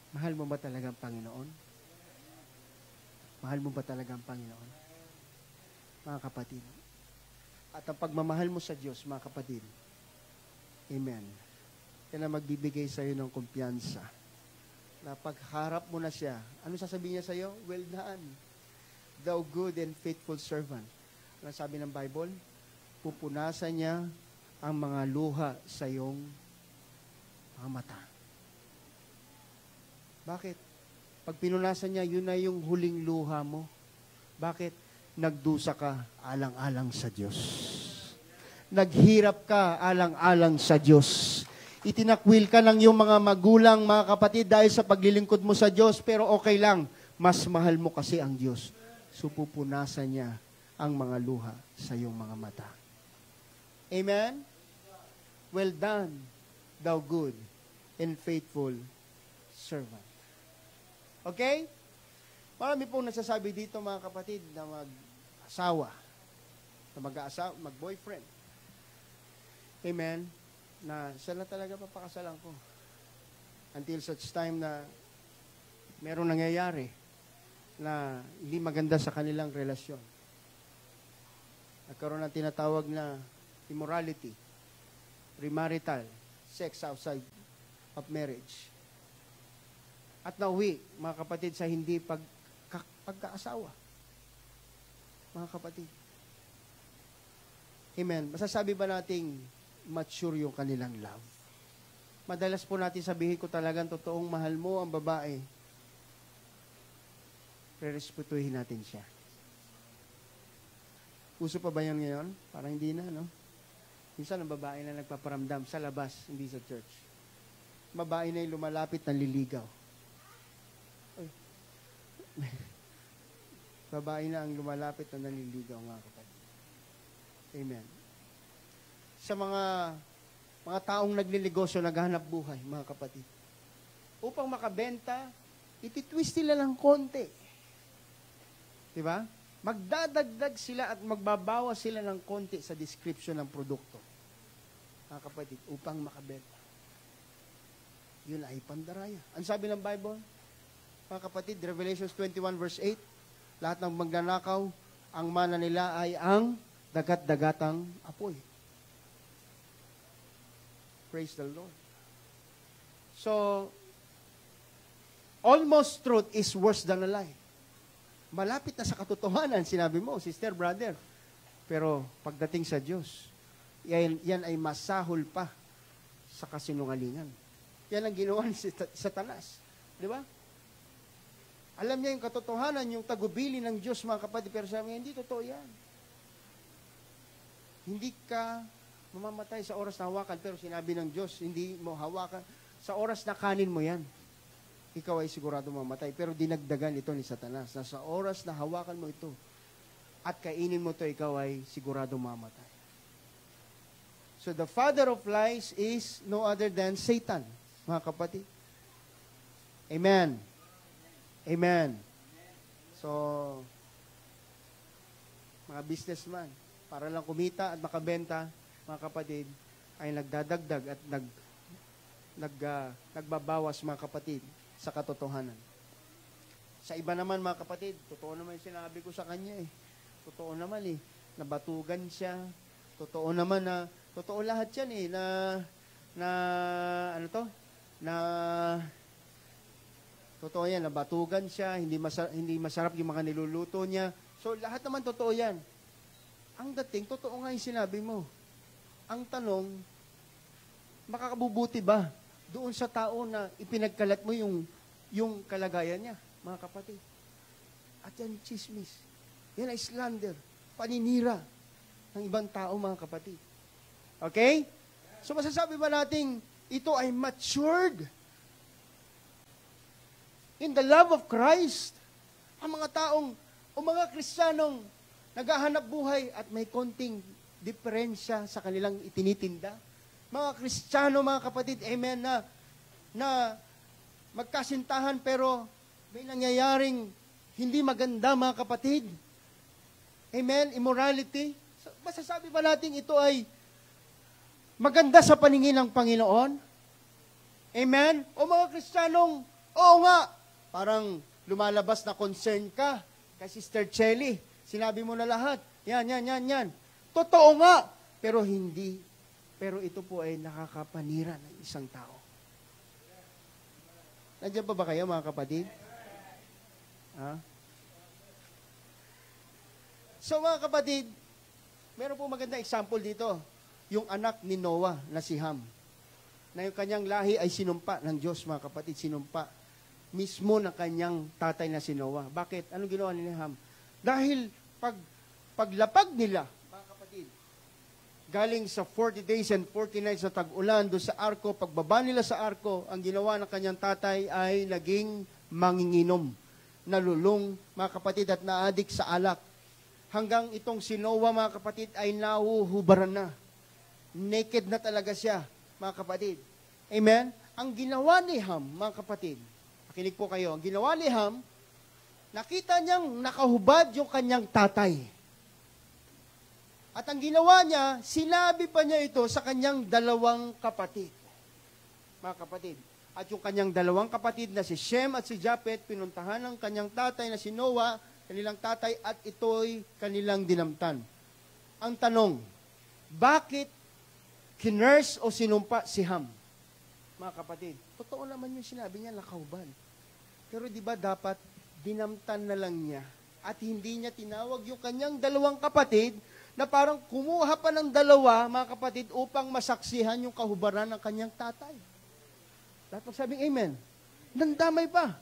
Mahal mo ba talaga ang Panginoon? Mahal mo ba talaga ang Panginoon? Mga kapatid. At ang pagmamahal mo sa Diyos, mga kapatid. Amen. Yan ang magbibigay sa iyo ng kumpiyansa. Na pagharap mo na siya, ano sasabihin niya sa iyo? Well done, thou good and faithful servant. Ano sabi ng Bible? Pupunasan niya ang mga luha sa iyong mga mata. Bakit? Pag pinunasan niya, yun na yung huling luha mo. Bakit? Nagdusa ka alang-alang sa Diyos. Naghirap ka alang-alang sa Diyos. Itinakwil ka ng iyong mga magulang, mga kapatid, dahil sa paglilingkod mo sa Diyos, pero okay lang. Mas mahal mo kasi ang Diyos. So pupunasan niya ang mga luha sa iyong mga mata. Amen? Well done, thou good and faithful servant. Okay? Marami pong nagsasabi dito, mga kapatid, na mag-asawa, na mag-boyfriend. Amen? Na siya na talaga papakasalan ko. Until such time na merong nangyayari na hindi maganda sa kanilang relasyon. Nagkaroon ng tinatawag na immorality, premarital, sex outside of marriage. At nauwi, mga kapatid, sa hindi pagkaasawa. Mga kapatid. Amen. Masasabi ba nating mature yung kanilang love? Madalas po natin sabihin ko talagang totoong mahal mo ang babae. Re-respetuhin natin siya. Uso pa ba yan ngayon? Parang hindi na, no? Minsan ang babae na nagpaparamdam sa labas, hindi sa church. Babae na yung lumalapit na liligaw. Babae na ang lumalapit na naliligaw, mga kapatid. Amen. Sa mga taong nagnilnegosyo, naghahanap buhay, mga kapatid. Upang makabenta, ititwist nila lang konti. Diba? Magdadagdag sila at magbabawas sila ng konti sa description ng produkto. Mga kapatid, upang makabenta. Yun ay pandaraya. Ang sabi ng Bible, mga kapatid, Revelation 21 verse 8, lahat ng magnanakaw, ang mana nila ay ang dagat-dagatang apoy. Praise the Lord. So, almost truth is worse than a lie. Malapit na sa katotohanan, sinabi mo, sister, brother. Pero pagdating sa Diyos, yan ay masahol pa sa kasinungalingan. Yan ang ginawa ni Satanas. Di ba? Alam niya yung katotohanan, yung tagubili ng Diyos, mga kapatid, pero sabi niya, hindi totoo yan. Hindi ka mamamatay sa oras na hawakan, pero sinabi ng Diyos, hindi mo hawakan. Sa oras na kanin mo yan, ikaw ay sigurado mamatay. Pero dinagdagan ito ni Satanas, na sa oras na hawakan mo ito, at kainin mo ito, ikaw ay sigurado mamatay. So the father of lies is no other than Satan, mga kapatid. Amen. Amen. So, mga businessman, para lang kumita at makabenta, mga kapatid, ay nagdadagdag at nagbabawas, mga kapatid, sa katotohanan. Sa iba naman, mga kapatid, totoo naman yung sinabi ko sa kanya eh. Totoo naman eh, nabatugan siya. Totoo naman na, totoo lahat yan eh, totoo yan, nabatugan siya, hindi masarap yung mga niluluto niya. So, lahat naman totoo yan. Ang dating, totoo nga yung sinabi mo. Ang tanong, makakabubuti ba doon sa tao na ipinagkalat mo yung kalagayan niya, mga kapatid? At yan, chismis. Yan ay slander, paninira ng ibang tao, mga kapatid. Okay? So, masasabi ba natin, ito ay matured in the love of Christ? Ang mga taong, o mga Kristiyanong naghahanap buhay at may konting diferensya sa kanilang itinitinda. Mga Kristiyano, mga kapatid, amen, na magkasintahan pero may nangyayaring hindi maganda, mga kapatid. Amen, immorality. Masasabi ba natin ito ay maganda sa paningin ng Panginoon? Amen? O mga Kristiyanong, oo nga, parang lumalabas na concern ka kay Sister Chelly. Sinabi mo na lahat. Yan. Totoo nga. Pero hindi. Pero ito po ay nakakapanira ng isang tao. Nandiyan pa ba kayo, mga kapatid? Ha? So, mga kapatid, meron po magandang example dito. Yung anak ni Noah na si Ham. Na yung kanyang lahi ay sinumpa ng Diyos, mga kapatid. Sinumpa mismo ng kanyang tatay na si Noah. Bakit? Anong ginawa ni Ham? Dahil paglapag nila, mga kapatid, galing sa 40 days and 40 nights na tag-ulan doon sa arko, pagbaba nila sa arko, ang ginawa ng kanyang tatay ay naging manginginom, nalulung, mga kapatid, at naadik sa alak. Hanggang itong si Noah, mga kapatid, ay nahuhubaran na. Naked na talaga siya, mga kapatid. Amen? Ang ginawa ni Ham, mga kapatid, makinig po kayo, ang ginawa ni Ham, nakita niyang nakahubad yung kanyang tatay. At ang ginawa niya, sinabi pa niya ito sa kanyang dalawang kapatid. Mga kapatid. At yung kanyang dalawang kapatid na si Shem at si Japhet, pinuntahan ng kanyang tatay na si Noah, kanilang tatay, at ito'y kanilang dinamtan. Ang tanong, bakit kinurse o sinumpa si Ham? Mga kapatid, totoo naman yung sinabi niya, nakahubad. Pero di ba dapat dinamtan na lang niya at hindi niya tinawag yung kanyang dalawang kapatid na parang kumuha pa ng dalawa, mga kapatid, upang masaksihan yung kahubaran ng kanyang tatay. Dapat magsabing amen. Nandamay pa.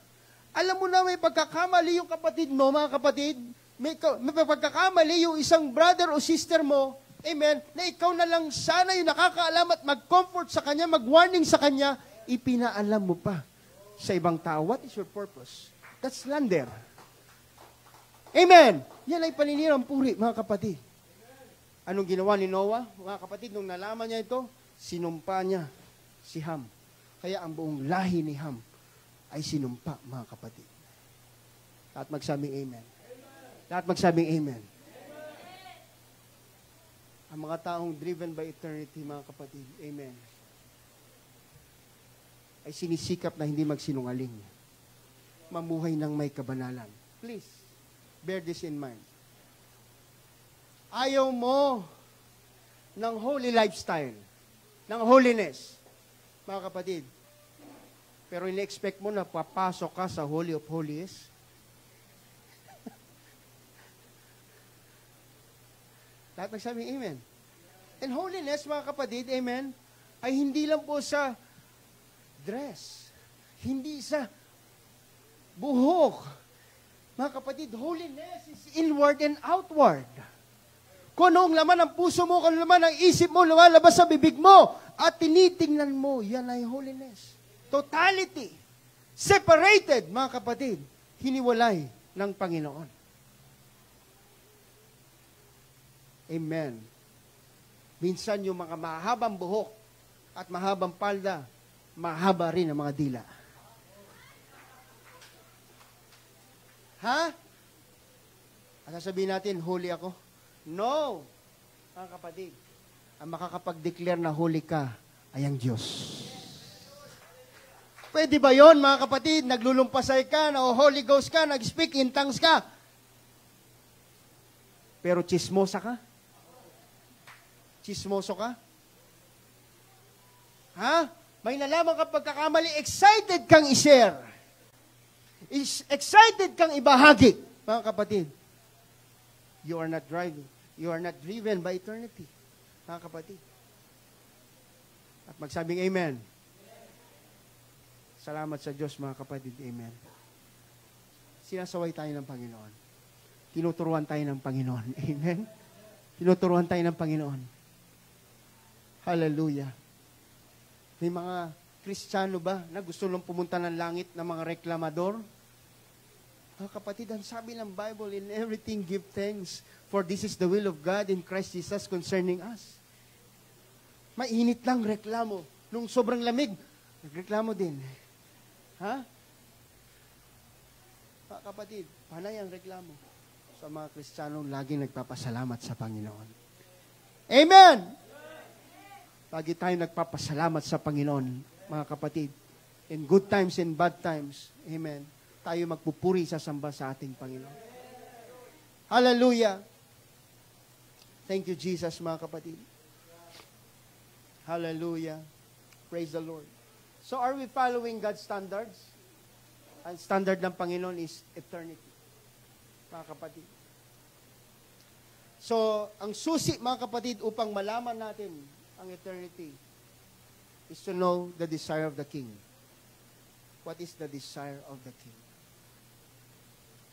Alam mo na may pagkakamali yung kapatid mo, mga kapatid. May pagkakamali yung isang brother o sister mo, amen, na ikaw na lang sana yung nakakaalam at mag-comfort sa kanya, mag-warning sa kanya, ipinaalam mo pa sa ibang tao. What is your purpose? That's slander. Amen. Yan ay paninirang puri, mga kapatid. Anong ginawa ni Noah? Mga kapatid, nung nalaman niya ito, sinumpa niya si Ham. Kaya ang buong lahi ni Ham ay sinumpa, mga kapatid. Lahat magsabing amen. Lahat magsabing amen. Ang mga taong driven by eternity, mga kapatid, amen, ay sinisikap na hindi magsinungaling. Mamuhay ng may kabanalan. Please, bear this in mind. Ayaw mo ng holy lifestyle, ng holiness, mga kapatid. Pero in-expect mo na papasok ka sa Holy of Holies. Lahat nagsabing amen. And holiness, mga kapatid, amen, ay hindi lang po sa dress. Hindi sa buhok. Mga kapatid, holiness is inward and outward. kung ano ang laman ng puso mo, kung ano laman ng isip mo, lumalabas sa bibig mo, at tinitingnan mo, yan ay holiness. Totality. Separated, mga kapatid. Hiniwalay ng Panginoon. Amen. Minsan yung mga mahabang buhok at mahabang palda, mahaba rin ang mga dila. Ha? At sasabihin natin, holy ako? No! Mga kapatid, ang makakapag-declare na holy ka ay ang Diyos. Pwede ba yon mga kapatid? Naglulumpasay ka, o Holy Ghost ka, nag-speak in tongues ka. Pero chismosa ka? Chismoso ka? Ha? May nalaman ka pagkakamali, excited kang i-share. Excited kang ibahagi. Mga kapatid, you are not driving. You are not driven by eternity. Mga kapatid. At magsabing amen. Salamat sa Diyos, mga kapatid. Amen. Sinasaway tayo ng Panginoon. Tinuturuan tayo ng Panginoon. Amen. Tinuturuan tayo ng Panginoon. Hallelujah. May mga Kristiyano ba na gusto lang pumunta ng langit ng mga reklamador? Mga kapatid, ang sabi ng Bible, in everything give thanks, for this is the will of God in Christ Jesus concerning us. Mainit lang reklamo. Nung sobrang lamig, nagreklamo din. Ha? Mga kapatid, panay ang reklamo sa mga Kristiyano laging nagpapasalamat sa Panginoon. Amen! Lagi tayo nagpapasalamat sa Panginoon, mga kapatid. In good times and bad times. Amen. Tayo magpupuri sa samba sa ating Panginoon. Hallelujah! Thank you, Jesus, mga kapatid. Hallelujah! Praise the Lord. So are we following God's standards? Ang standard ng Panginoon is eternity. Mga kapatid. So, ang susi, mga kapatid, upang malaman natin ang eternity is to know the desire of the King. What is the desire of the King?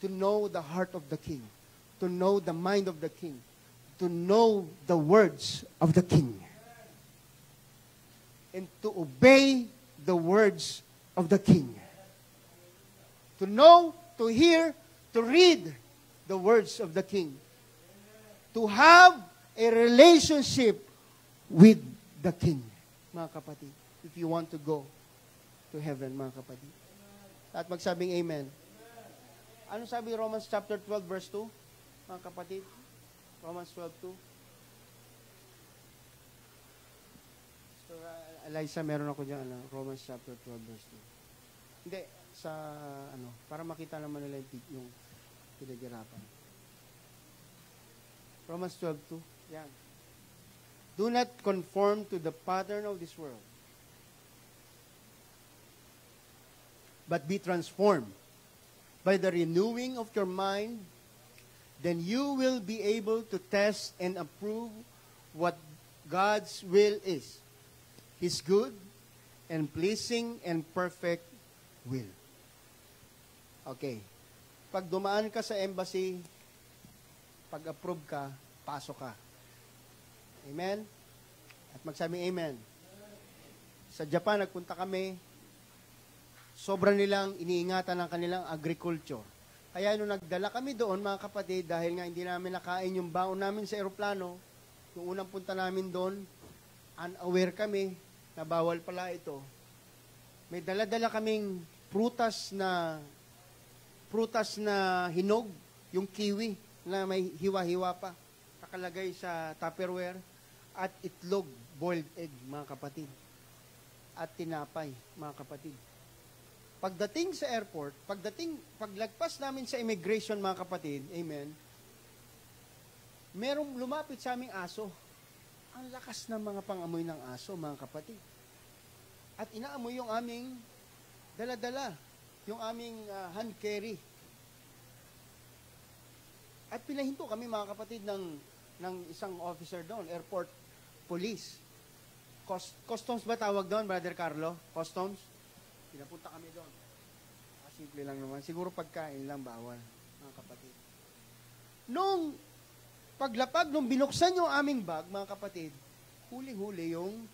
To know the heart of the King. To know the mind of the King. To know the words of the King. And to obey the words of the King. To know, to hear, to read the words of the King. To have a relationship with the King, mga kapatid. If you want to go to heaven, mga kapatid. At magsabing amen. Ano sabi Romans chapter 12, verse 2? Mga kapatid, Romans 12:2. So, Eliza, meron ako dyan, Romans chapter 12, verse 2. Hindi, sa, para makita naman nila yung pinaghirapan. Romans 12:2. Yan. Do not conform to the pattern of this world, but be transformed by the renewing of your mind. Then you will be able to test and approve what God's will is, His good and pleasing and perfect will. Okay. Pag dumaan ka sa embassy, pag-approve ka, pasok ka. Amen? At magsabing amen. Sa Japan, nagpunta kami, sobra nilang iniingatan ng kanilang agriculture. Kaya nung nagdala kami doon, mga kapatid, dahil nga hindi namin nakain yung baon namin sa eroplano, yung unang punta namin doon, unaware kami na bawal pala ito. May dala-dala kaming prutas na hinog, yung kiwi, na may hiwa-hiwa pa, nakalagay sa Tupperware, at itlog, boiled egg, mga kapatid. At tinapay, mga kapatid. Pagdating sa airport, paglagpas namin sa immigration, mga kapatid, amen, merong lumapit sa aming aso. Ang lakas ng mga pangamoy ng aso, mga kapatid. At inaamoy yung aming dala-dala, yung aming hand carry. At pinahinto kami, mga kapatid, ng isang officer doon, airport police. Customs ba tawag doon, Brother Carlo? Customs? Pinapunta kami doon. Simple lang naman. Siguro pagkain lang bawal, mga kapatid. Nung paglapag, nung binuksan yung aming bag, mga kapatid, huli-huli yung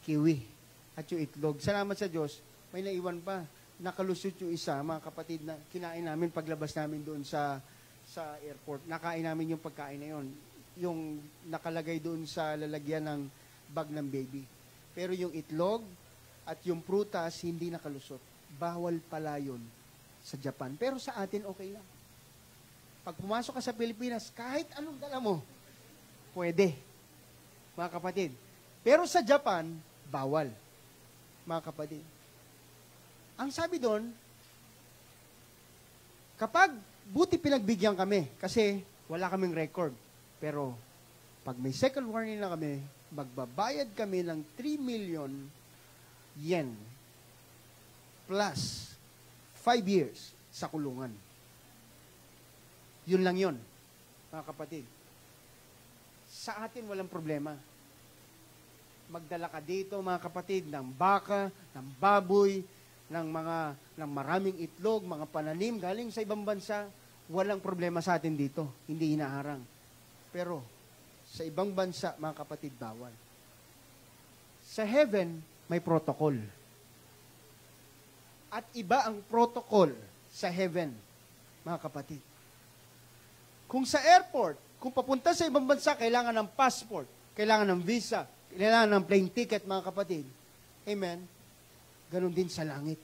kiwi at yung itlog. Salamat sa Diyos, may naiwan pa. Nakalusot yung isa, mga kapatid, na kinain namin paglabas namin doon sa airport. Nakain namin yung pagkain na yun. Yung nakalagay doon sa lalagyan ng bag ng baby. Pero yung itlog at yung prutas, hindi nakalusot. Bawal pala yun sa Japan. Pero sa atin, okay lang. Pag pumasok ka sa Pilipinas, kahit anong dala mo, pwede. Mga kapatid. Pero sa Japan, bawal. Mga kapatid. Ang sabi doon, kapag buti pinagbigyan kami, kasi wala kaming record, pero pag may second warning na kami, magbabayad kami ng 3 million yen plus 5 years sa kulungan. Yun lang yun, mga kapatid. Sa atin walang problema. Magdala ka dito, mga kapatid, ng baka, ng baboy, ng maraming itlog, mga pananim, galing sa ibang bansa, walang problema sa atin dito. Hindi inaharang. Pero, sa ibang bansa, mga kapatid, bawal. Sa heaven, may protocol. At iba ang protocol sa heaven, mga kapatid. Kung sa airport, kung papunta sa ibang bansa, kailangan ng passport, kailangan ng visa, kailangan ng plane ticket, mga kapatid. Amen? Ganon din sa langit.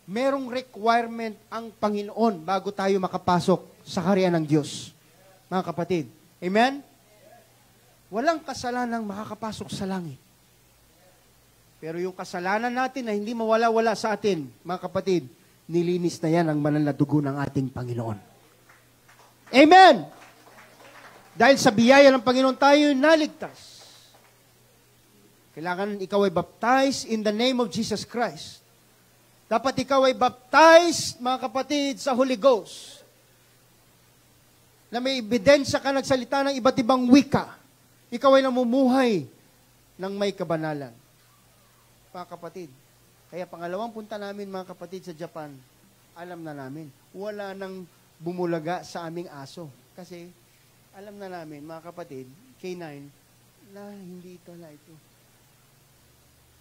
Merong requirement ang Panginoon bago tayo makapasok sa kaharian ng Diyos. Mga kapatid. Amen? Walang kasalanang makakapasok sa langit. Pero yung kasalanan natin na hindi mawala-wala sa atin, mga kapatid, nilinis na yan ang banal na dugo ng ating Panginoon. Amen! Dahil sa biyaya ng Panginoon tayo naligtas. Kailangan ikaw ay baptized in the name of Jesus Christ. Dapat ikaw ay baptized, mga kapatid, sa Holy Ghost. Na may ebidensya ka nagsalita ng iba't ibang wika. Ikaw ay namumuhay ng may kabanalan. Mga kapatid, kaya pangalawang punta namin, mga kapatid, sa Japan, alam na namin, wala nang bumulaga sa aming aso. Kasi, alam na namin, mga kapatid, K9, na hindi ito na ito.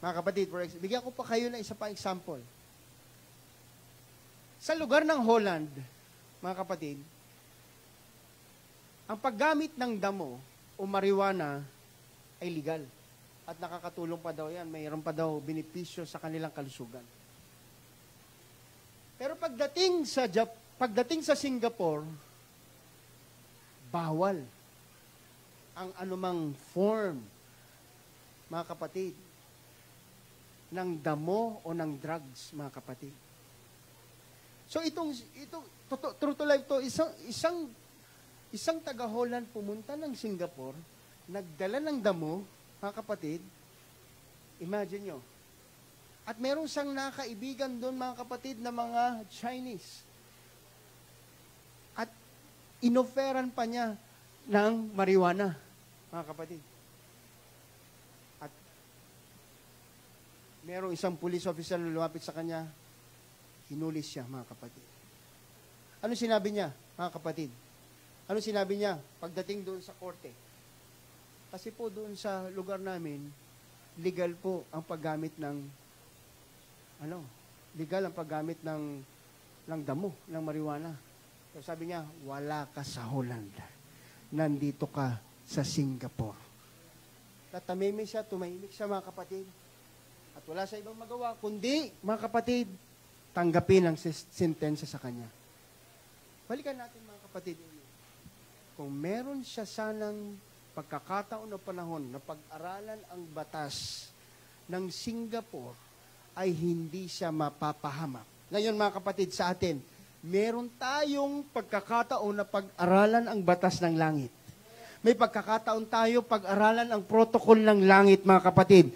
Mga kapatid, bigyan ko pa kayo na isa pa example. Sa lugar ng Holland, mga kapatid, ang paggamit ng damo o marijuana ay legal. At nakakatulong pa daw yan. Mayroon pa daw benepisyo sa kanilang kalusugan. Pero pagdating sa Singapore, bawal ang anumang form, mga kapatid, ng damo o ng drugs, mga kapatid. So true to life to, isang taga-Holland pumunta ng Singapore, nagdala ng damo, mga kapatid, imagine nyo. At meron siyang nakaibigan doon, mga kapatid, na mga Chinese. At inoferan pa niya ng marijuana, mga kapatid. At merong isang police officer na lumapit sa kanya, hinulis siya, mga kapatid. Ano sinabi niya, mga kapatid? Ano sinabi niya pagdating doon sa korte? Kasi po doon sa lugar namin, legal po ang paggamit ng legal ang paggamit ng damo, ng marijuana. So sabi niya, wala ka sa Holland. Nandito ka sa Singapore. Tatamimi siya, tumahimik siya, mga kapatid. At wala sa ibang magawa, kundi, mga kapatid, tanggapin ang sentensya sa kanya. Balikan natin, mga kapatid. Kung meron siya sanang pagkakataon o panahon na pag-aralan ang batas ng Singapore, ay hindi siya mapapahamak. Ngayon, mga kapatid, sa atin, meron tayong pagkakataon na pag-aralan ang batas ng langit. May pagkakataon tayo pag-aralan ang protocol ng langit, mga kapatid.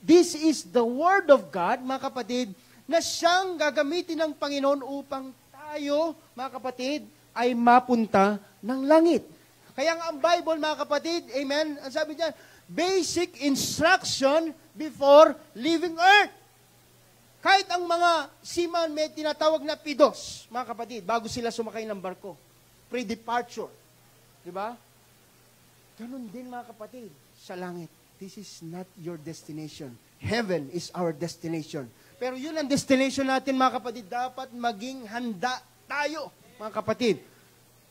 This is the Word of God, mga kapatid, na siyang gagamitin ng Panginoon upang tayo, mga kapatid, ay mapunta ng langit. Kaya nga ang Bible, mga kapatid, amen, ang sabi niya, basic instruction before leaving earth. Kahit ang mga seaman may tinatawag na pidos, mga kapatid, bago sila sumakay ng barko, pre-departure. Diba? Ganun din mga kapatid, sa langit. This is not your destination. Heaven is our destination. Pero yun ang destination natin mga kapatid. Dapat maging handa tayo, mga kapatid.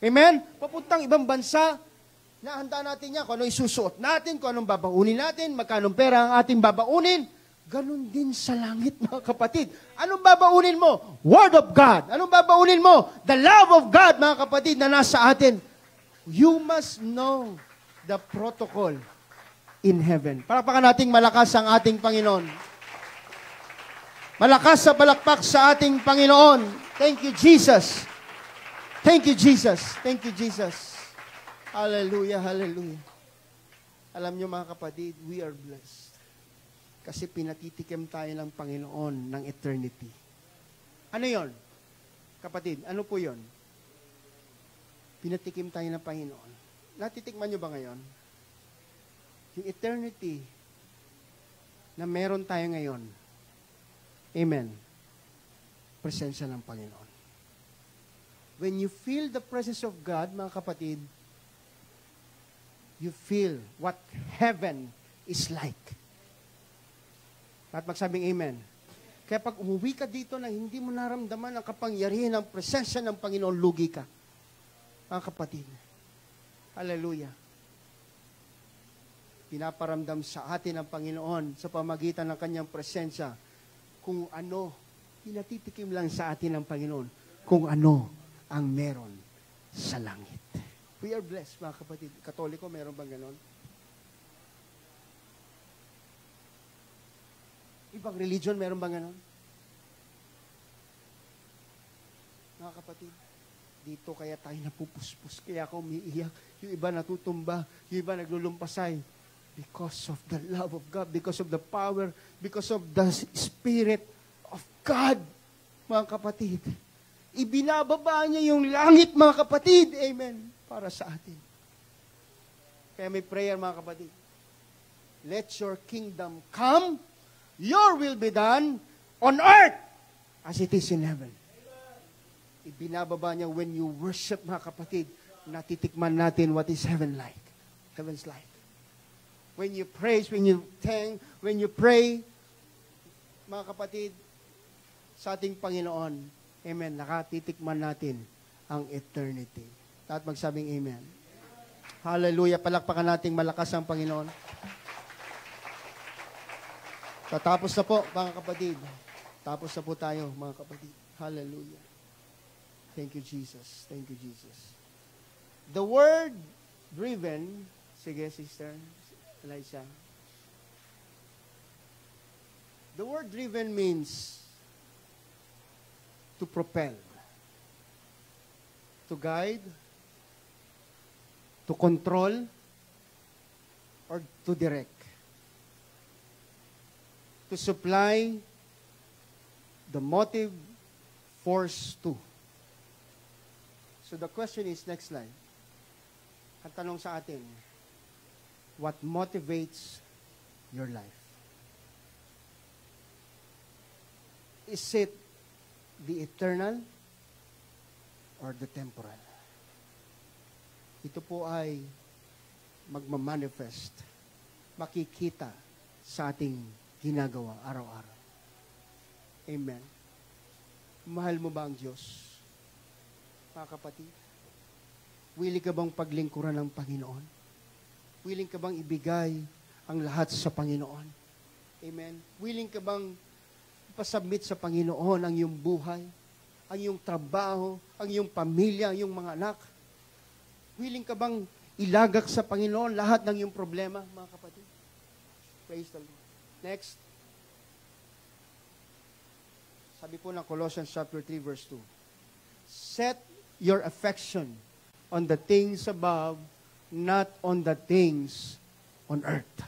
Amen? Papuntang ibang bansa, nahanda natin yan, kung ano isusuot natin, kung anong babaunin natin, magkanong pera ang ating babaunin. Ganun din sa langit, mga kapatid. Anong babaunin mo? Word of God. Anong babaunin mo? The love of God, mga kapatid, na nasa atin. You must know the protocol in heaven. Palakpakan nating malakas ang ating Panginoon. Malakas sa palakpak sa ating Panginoon. Thank you, Jesus. Thank you, Jesus. Thank you, Jesus. Hallelujah, hallelujah. Alam nyo mga kapatid, we are blessed. Kasi pinatitikim tayo ng Panginoon ng eternity. Ano yon? Kapatid, ano po yon? Pinatikim tayo ng Panginoon. Natitikman nyo ba ngayon? Yung eternity na meron tayo ngayon. Amen. Presensya ng Panginoon. When you feel the presence of God, mga kapatid, you feel what heaven is like. At magsabing amen. Kaya pag umuwi ka dito na hindi mo naramdaman ang kapangyarihan ng presensya ng Panginoon, lugi ka. Mga kapatid. Hallelujah. Pinaparamdam sa atin ng Panginoon sa pamagitan ng kanyang presensya kung ano, pinatitikim lang sa atin ng Panginoon kung ano ang meron sa langit. We are blessed, mga kapatid. Katoliko, meron bang ganon? Ibang religion, meron bang ganon? Mga kapatid, dito kaya tayo napupuspos, kaya ako umiiyak, yung iba natutumba, yung iba naglulumpasay, because of the love of God, because of the power, because of the Spirit of God, mga kapatid. Ibinababa niya yung langit, mga kapatid. Amen. Para sa atin. Kaya may prayer, mga kapatid. Let your kingdom come, your will be done on earth as it is in heaven. Ibinababa niya when you worship, mga kapatid, natitikman natin what is heaven like. Heaven's like. When you praise, when you thank, when you pray, mga kapatid, sa ating Panginoon, amen, nakatitikman natin ang eternity. At magsabing amen. Hallelujah. Palakpakan nating malakas ang Panginoon. Tatapos na po, mga kapatid. Tapos na po tayo, mga kapatid. Hallelujah. Thank you, Jesus. Thank you, Jesus. The word driven, sige, Sister Elisha. The word driven means to propel, to guide, to control, or to direct. To supply the motive force to. So the question is, next slide. Ang tanong sa atin, what motivates your life? Is it the eternal or the temporal? Ito po ay magmamanifest, makikita sa ating ginagawa araw-araw. Amen. Mahal mo ba ang Diyos? Mga kapatid, willing ka bang paglingkuran ng Panginoon? Willing ka bang ibigay ang lahat sa Panginoon? Amen. Willing ka bang ipasubmit sa Panginoon ang iyong buhay, ang iyong trabaho, ang iyong pamilya, ang iyong mga anak? Willing ka bang ilagak sa Panginoon lahat ng iyong problema, mga kapatid? Praise the Lord. Next. Sabi po ng Colossians chapter 3 verse 2. Set your affection on the things above, not on the things on earth.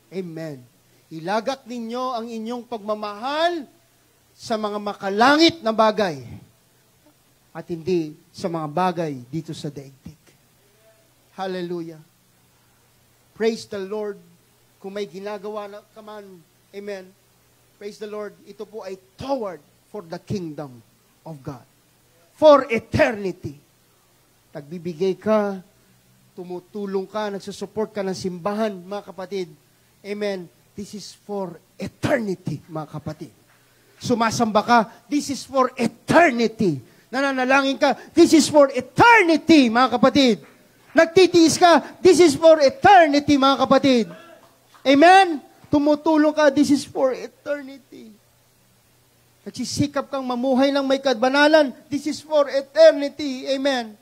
Amen. Ilagak ninyo ang inyong pagmamahal sa mga makalangit na bagay at hindi sa mga bagay dito sa daigdig. Hallelujah. Praise the Lord. Kung may ginagawa na ka man, amen. Praise the Lord. Ito po ay toward for the kingdom of God. For eternity. nagbibigay ka, tumutulong ka, nagsusupport ka ng simbahan, mga kapatid. Amen. This is for eternity, mga kapatid. Sumasamba ka, this is for eternity. Nananalangin ka, this is for eternity, mga kapatid. Nagtitiis ka, this is for eternity, mga kapatid. Amen? Tumutulong ka, this is for eternity. Nagsisikap kang mamuhay ng may kabanalan, this is for eternity. Amen?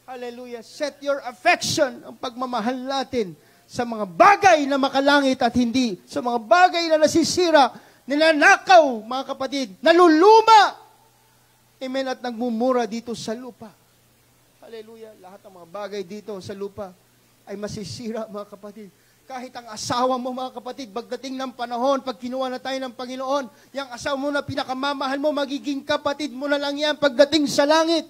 Hallelujah. Set your affection, ang pagmamahal natin, sa mga bagay na makalangit at hindi sa mga bagay na nasisira, ninanakaw, mga kapatid, naluluma. Amen. At nagmumura dito sa lupa. Hallelujah. Lahat ng mga bagay dito sa lupa ay masisira, mga kapatid. Kahit ang asawa mo, mga kapatid, pagdating ng panahon, pag kinuha na tayo ng Panginoon, yung asawa mo na pinakamamahal mo, magiging kapatid mo na lang yan pagdating sa langit.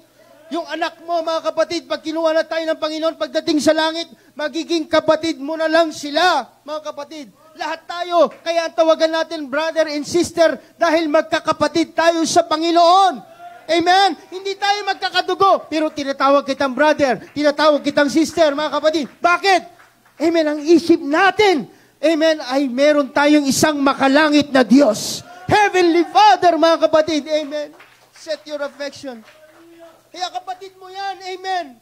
Yung anak mo, mga kapatid, pag kinuha na tayo ng Panginoon, pagdating sa langit, magiging kapatid mo na lang sila, mga kapatid. Lahat tayo, kaya tawagan natin brother and sister dahil magkakapatid tayo sa Panginoon. Amen? Hindi tayo magkakadugo, pero tinatawag kitang brother, tinatawag kitang sister, mga kapatid. Bakit? Amen, ang isip natin, amen, ay meron tayong isang makalangit na Diyos. Heavenly Father, mga kapatid, amen. Set your affection. Kaya kapatid mo yan, amen.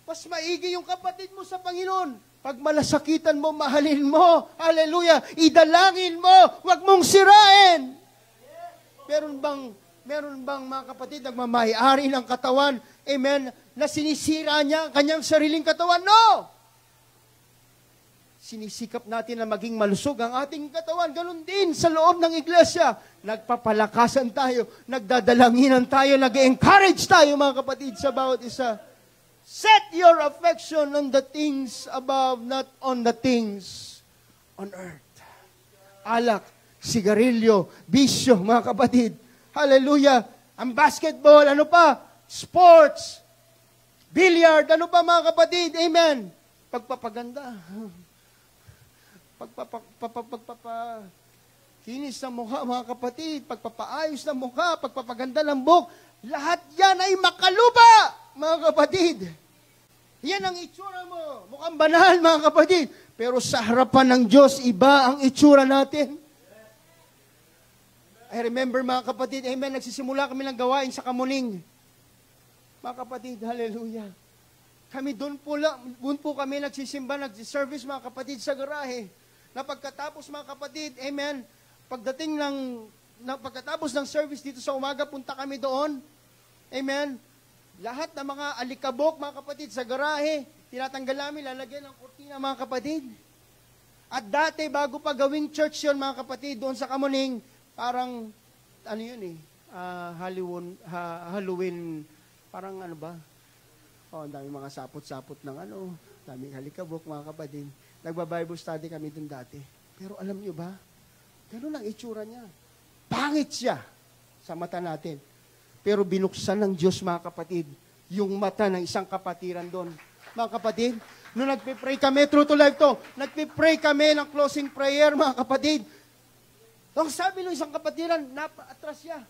Mas maigi yung kapatid mo sa Panginoon. Pag malasakitan mo, mahalin mo. Hallelujah. Idalangin mo. Huwag mong sirain. Meron bang mga kapatid, nagmamayari ng katawan, amen, na sinisira niya ang kanyang sariling katawan? No! Sinisikap natin na maging malusog ang ating katawan. Ganon din sa loob ng iglesia. Nagpapalakasan tayo, nagdadalanginan tayo, nag-encourage tayo, mga kapatid, sa bawat isa. Set your affection on the things above, not on the things on earth. Alak, sigarilyo, bisyo, mga kapatid. Hallelujah. Ang basketball, ano pa? Sports, billiard, ano pa, mga kapatid? Amen. Pagpapaganda. Kinis ng mukha, mga kapatid, pagpapaayos ng mukha, pagpapaganda ng buhok, lahat yan ay makalupa, mga kapatid. Yan ang itsura mo. Mukhang banal, mga kapatid. Pero sa harapan ng Diyos, iba ang itsura natin. I remember, mga kapatid, amen, nagsisimula kami ng gawain sa Kamuning. Mga kapatid, hallelujah. Kami doon po kami nagsisimba, nagsiservice, mga kapatid, sa garahe. Na pagkatapos, mga kapatid, amen, pagkatapos ng service dito sa umaga, punta kami doon. Amen. Lahat ng mga alikabok, mga kapatid, sa garahe, tinatanggal namin, lalagyan ng kurtina, mga kapatid. At dati, bago pa gawing church yun, mga kapatid, doon sa Kamuning, parang, ano yun Halloween, parang ano ba? Ang dami mga sapot-sapot ng daming halikabok, mga kapatid. Nagba-Bible study kami dun dati. Pero alam nyo ba, gano'n ang itsura niya. Pangit siya sa mata natin. Pero binuksan ng Diyos, mga kapatid, yung mata ng isang kapatiran doon. Mga kapatid, nung nagpipray kami, true to life to, nagpipray kami ng closing prayer, mga kapatid. Ang sabi ng isang kapatiran, atras siya.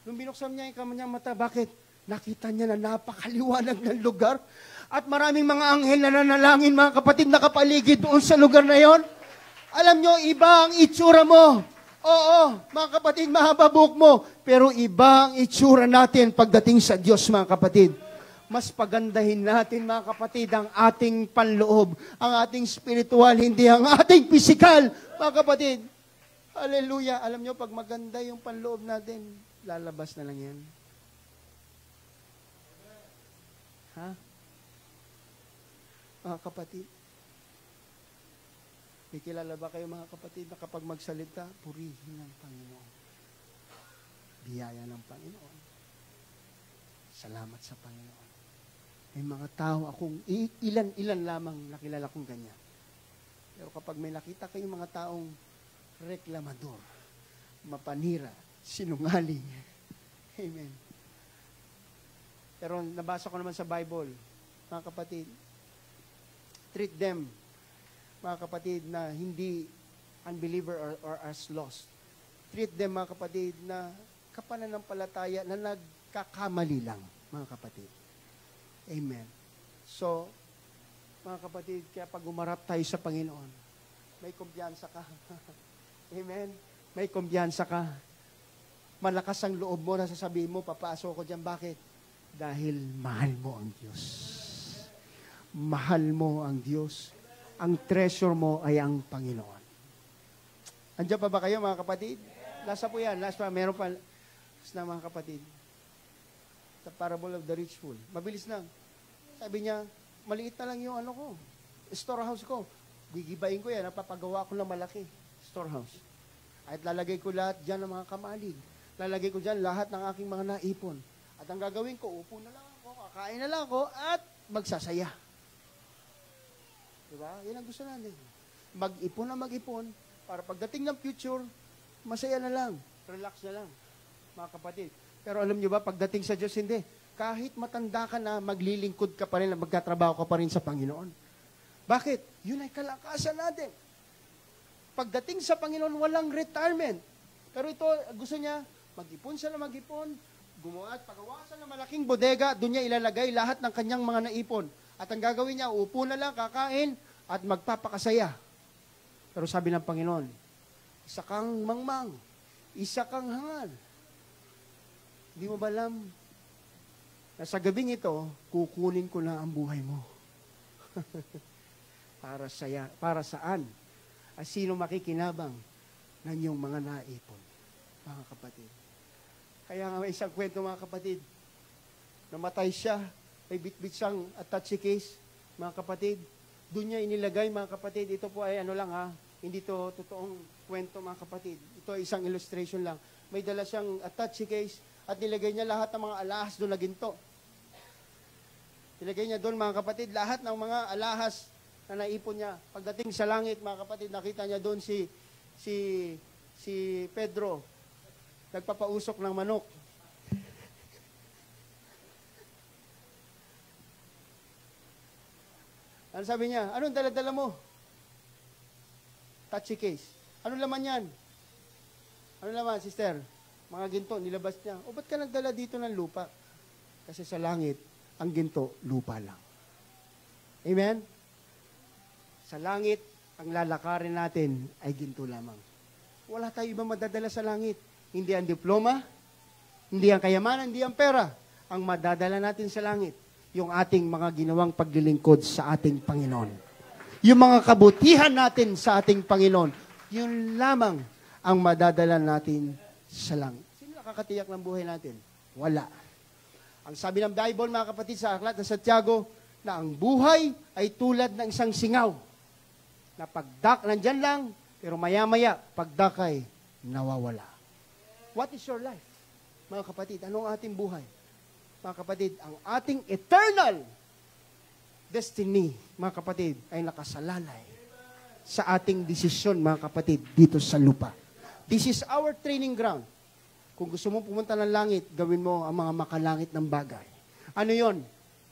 Nung binuksan niya yung kanyang mata, bakit? Nakita niya na napakaliwanag ng lugar. At maraming mga anghel na nanalangin, mga kapatid, nakapaligid doon sa lugar na yon. Alam nyo, iba ang itsura mo. Oo, mga kapatid, mahaba buhok mo. Pero iba ang itsura natin pagdating sa Diyos, mga kapatid. Mas pagandahin natin, mga kapatid, ang ating panloob, ang ating spiritual, hindi ang ating pisikal, mga kapatid. Hallelujah. Alam nyo, pag maganda yung panloob natin, lalabas na lang yan. Ha? Mga kapatid, may kilala ba kayo, mga kapatid, na kapag magsalita, purihin ng Panginoon. Biyaya ng Panginoon. Salamat sa Panginoon. May mga tao akong, ilan lamang nakilala kong ganyan. Pero kapag may nakita kayong mga taong reklamador, mapanira, sinungaling, amen. Pero nabasa ko naman sa Bible, mga kapatid, treat them, mga kapatid, na hindi unbeliever or as lost. Treat them, mga kapatid, na kapananampalataya na nagkakamali lang, mga kapatid. Amen. So, mga kapatid, kaya pag umarap tayo sa Panginoon, may kumpiyansa ka. Amen. May kumpiyansa ka. Malakas ang loob mo na sasabihin mo, papasok ko dyan. Bakit? Dahil mahal mo ang Diyos. Mahal mo ang Diyos. Ang treasure mo ay ang Panginoon. Andiyan pa ba kayo, mga kapatid? Last po yan. Last pa. Meron pa na, mga kapatid. The parable of the rich fool. Mabilis lang. Sabi niya, maliit na lang yung ano ko. Storehouse ko. Gigibayin ko yan. Napapagawa ko ng malaki. Storehouse. At lalagay ko lahat dyan ng mga kamalig. Lalagay ko dyan lahat ng aking mga naipon. At ang gagawin ko, upo na lang ako, kakain na lang ako, at magsasaya. Diba? Yan ang gusto natin. Mag-ipon na mag-ipon, para pagdating ng future, masaya na lang. Relax na lang, mga kapatid. Pero alam nyo ba, pagdating sa Diyos, hindi. Kahit matanda ka na, maglilingkod ka pa rin, magkatrabaho ka pa rin sa Panginoon. Bakit? Yun ay kalakasan natin. Pagdating sa Panginoon, walang retirement. Pero ito, gusto niya, mag-ipon siya na mag-ipon, gumawa at pagawasan ng malaking bodega, doon niya ilalagay lahat ng kanyang mga naipon. At ang gagawin niya, upo na lang, kakain, at magpapakasaya. Pero sabi ng Panginoon, isa kang mangmang, isa kang hangal. Hindi mo ba alam na sa gabing ito, kukunin ko na ang buhay mo. Para saan? At sino makikinabang ng iyong mga naipon, mga kapatid. Kaya nga may isang kwento, mga kapatid, namatay siya, may bitbit siyang attache case, mga kapatid. Doon niya inilagay, mga kapatid, ito po ay ano lang ha, hindi to totoong kwento, mga kapatid. Ito ay isang illustration lang. May dala siyang attache case at nilagay niya lahat ng mga alahas doon na ginto. Nilagay niya doon, mga kapatid, lahat ng mga alahas na naipon niya. Pagdating sa langit, mga kapatid, nakita niya doon si Pedro, nagpapausok ng manok. Ano sabi niya? Anong dala-dala mo? Touchy case. Ano laman yan? Ano laman, sister? Mga ginto, nilabas niya. O ba't ka nagdala dito ng lupa? Kasi sa langit, ang ginto, lupa lang. Amen? Sa langit, ang lalakarin natin ay ginto lamang. Wala tayo ibang madadala sa langit. Hindi ang diploma, hindi ang kayamanan, hindi ang pera. Ang madadala natin sa langit, yung ating mga ginawang paglilingkod sa ating Panginoon. Yung mga kabutihan natin sa ating Panginoon, yun lamang ang madadala natin sa langit. Sino nakakatiyak ng buhay natin? Wala. Ang sabi ng Bible, mga kapatid, sa aklat ng Santiago, na ang buhay ay tulad ng isang singaw na pagdak, nandyan lang, pero maya-maya, pagdakay, nawawala. What is your life? Mga kapatid, anong ating buhay? Mga kapatid, ang ating eternal destiny, mga kapatid, ay nakasalalay sa ating desisyon, mga kapatid, dito sa lupa. This is our training ground. Kung gusto mo pumunta ng langit, gawin mo ang mga makalangit ng bagay. Ano yon?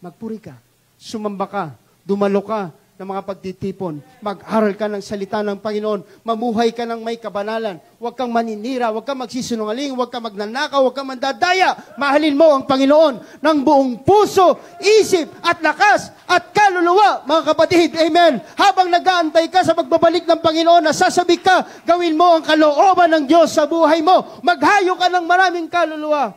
Magpuri ka, sumamba ka, dumalo ka ng mga pagtitipon, mag-aral ka ng salita ng Panginoon, mamuhay ka ng may kabanalan, huwag kang maninira, huwag kang magsisinungaling, huwag kang magnanakaw, huwag kang mandadaya. Mahalin mo ang Panginoon ng buong puso, isip, at lakas, at kaluluwa, mga kapatid. Amen. Habang nag-aantay ka sa pagbabalik ng Panginoon, nasasabik ka, gawin mo ang kalooban ng Diyos sa buhay mo. Maghayo ka ng maraming kaluluwa.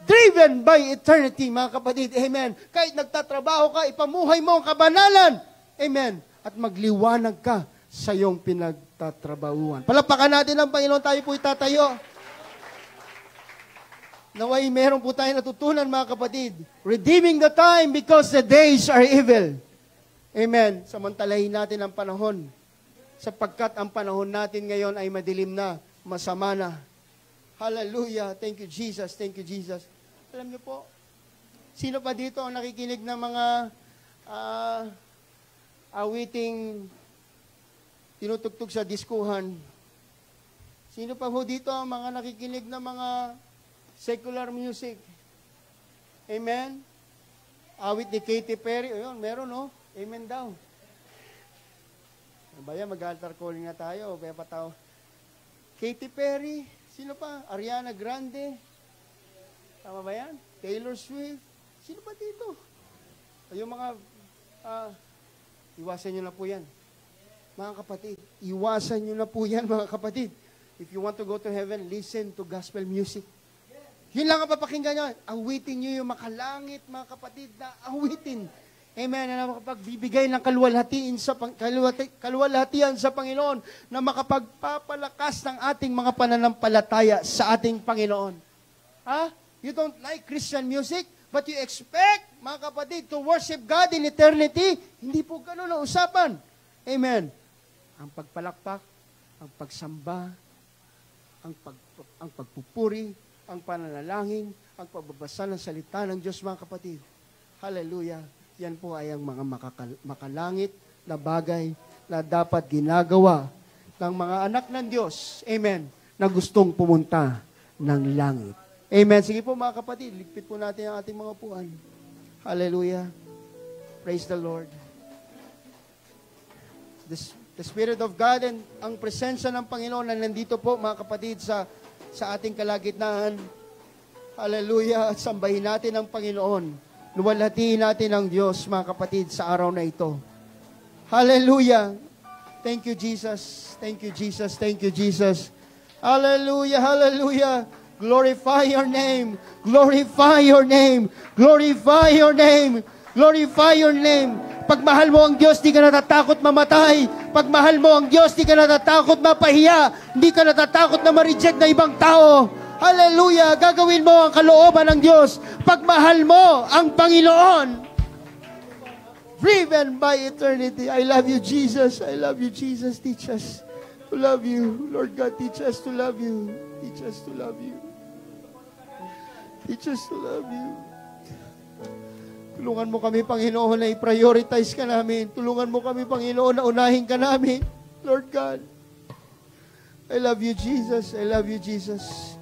Driven by eternity, mga kapatid. Amen. Kahit nagtatrabaho ka, ipamuhay mo ang kabanalan. Amen. At magliwanag ka sa iyong pinagtatrabahuan. Palapakan natin ang Panginoon, tayo po itatayo. Naway meron po tayo natutunan, mga kapatid. Redeeming the time because the days are evil. Amen. Samantalahin natin ang panahon. Sapagkat ang panahon natin ngayon ay madilim na, masama na. Hallelujah. Thank you, Jesus. Thank you, Jesus. Alam niyo po, sino pa dito ang nakikinig ng mga awiting tinutugtog sa diskuhan? Sino pa ho dito ang mga nakikinig ng mga secular music? Amen? Awit ni Katy Perry. Ayun, meron, no? Amen daw. Ano ba yan? Mag-altar calling na tayo. Kaya pa tao. Katy Perry. Sino pa? Ariana Grande. Tama ba yan? Taylor Swift. Sino pa dito? Yung mga, iwasan nyo na po yan. Mga kapatid, iwasan nyo na po yan, mga kapatid. If you want to go to heaven, listen to gospel music. Yun lang ang papakinggan nyo. Awitin nyo yung makalangit, mga kapatid, na awitin. Amen. Na makapagbibigay ng kaluwalhatian sa Panginoon, na makapagpapalakas ng ating mga pananampalataya sa ating Panginoon. You don't like Christian music, but you expect, mga kapatid, to worship God in eternity? Hindi po ganun ang usapan. Amen. Ang pagpalakpak, ang pagsamba, ang pagpupuri, ang pananalangin, ang pagbabasa ng salita ng Diyos, mga kapatid. Hallelujah. Yan po ay ang mga makalangit na bagay na dapat ginagawa ng mga anak ng Diyos. Amen. Na gustong pumunta ng langit. Amen. Sige po, mga kapatid, ligpit po natin ang ating mga upuan. Hallelujah. Praise the Lord. The Spirit of God and ang presensya ng Panginoon na nandito po, mga kapatid, sa ating kalagitnaan. Hallelujah. At sambahin natin ang Panginoon. Luwalhatiin natin ang Diyos, mga kapatid, sa araw na ito. Hallelujah. Thank you, Jesus. Thank you, Jesus. Thank you, Jesus. Hallelujah. Hallelujah. Glorify your name. Glorify your name. Glorify your name. Glorify your name. Pagmahal mo ang Diyos, di ka natatakot mamatay. Pagmahal mo ang Diyos, di ka natatakot mapahiya. Hindi ka natatakot na ma-reject na ibang tao. Hallelujah! Gagawin mo ang kalooban ng Diyos. Pagmahal mo ang Panginoon. Driven by eternity. I love you, Jesus. I love you, Jesus. Teach us to love you. Lord God, teach us to love you. Teach us to love you. Teach us to love you. Tulungan mo kami, Panginoon, na i-prioritize ka namin. Tulungan mo kami, Panginoon, na unahin ka namin. Lord God. I love you, Jesus. I love you, Jesus.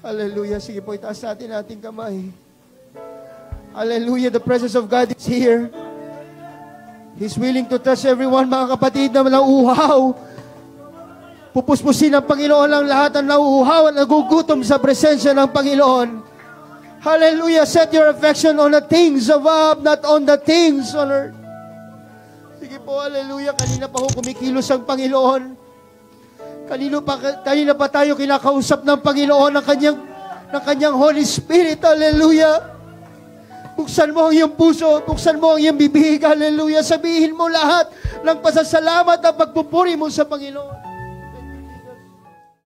Hallelujah. Sige po, itaas natin ating kamay. Hallelujah. The presence of God is here. He's willing to touch everyone, mga kapatid, na nauuhaw. Pupuspusin ng Panginoon ang lahat ng nauuhaw at nagugutom sa presensya ng Panginoon. Hallelujah. Set your affection on the things above, not on the things on earth. Sige po, hallelujah. Kanina pa ho kumikilos ang Panginoon. Kanina pa tayo kinakausap ng Panginoon ng kanyang Holy Spirit. Hallelujah. Buksan mo ang iyong puso, buksan mo ang iyong bibig. Hallelujah. Sabihin mo lahat ng pasasalamat at pagpupuri mo sa Panginoon.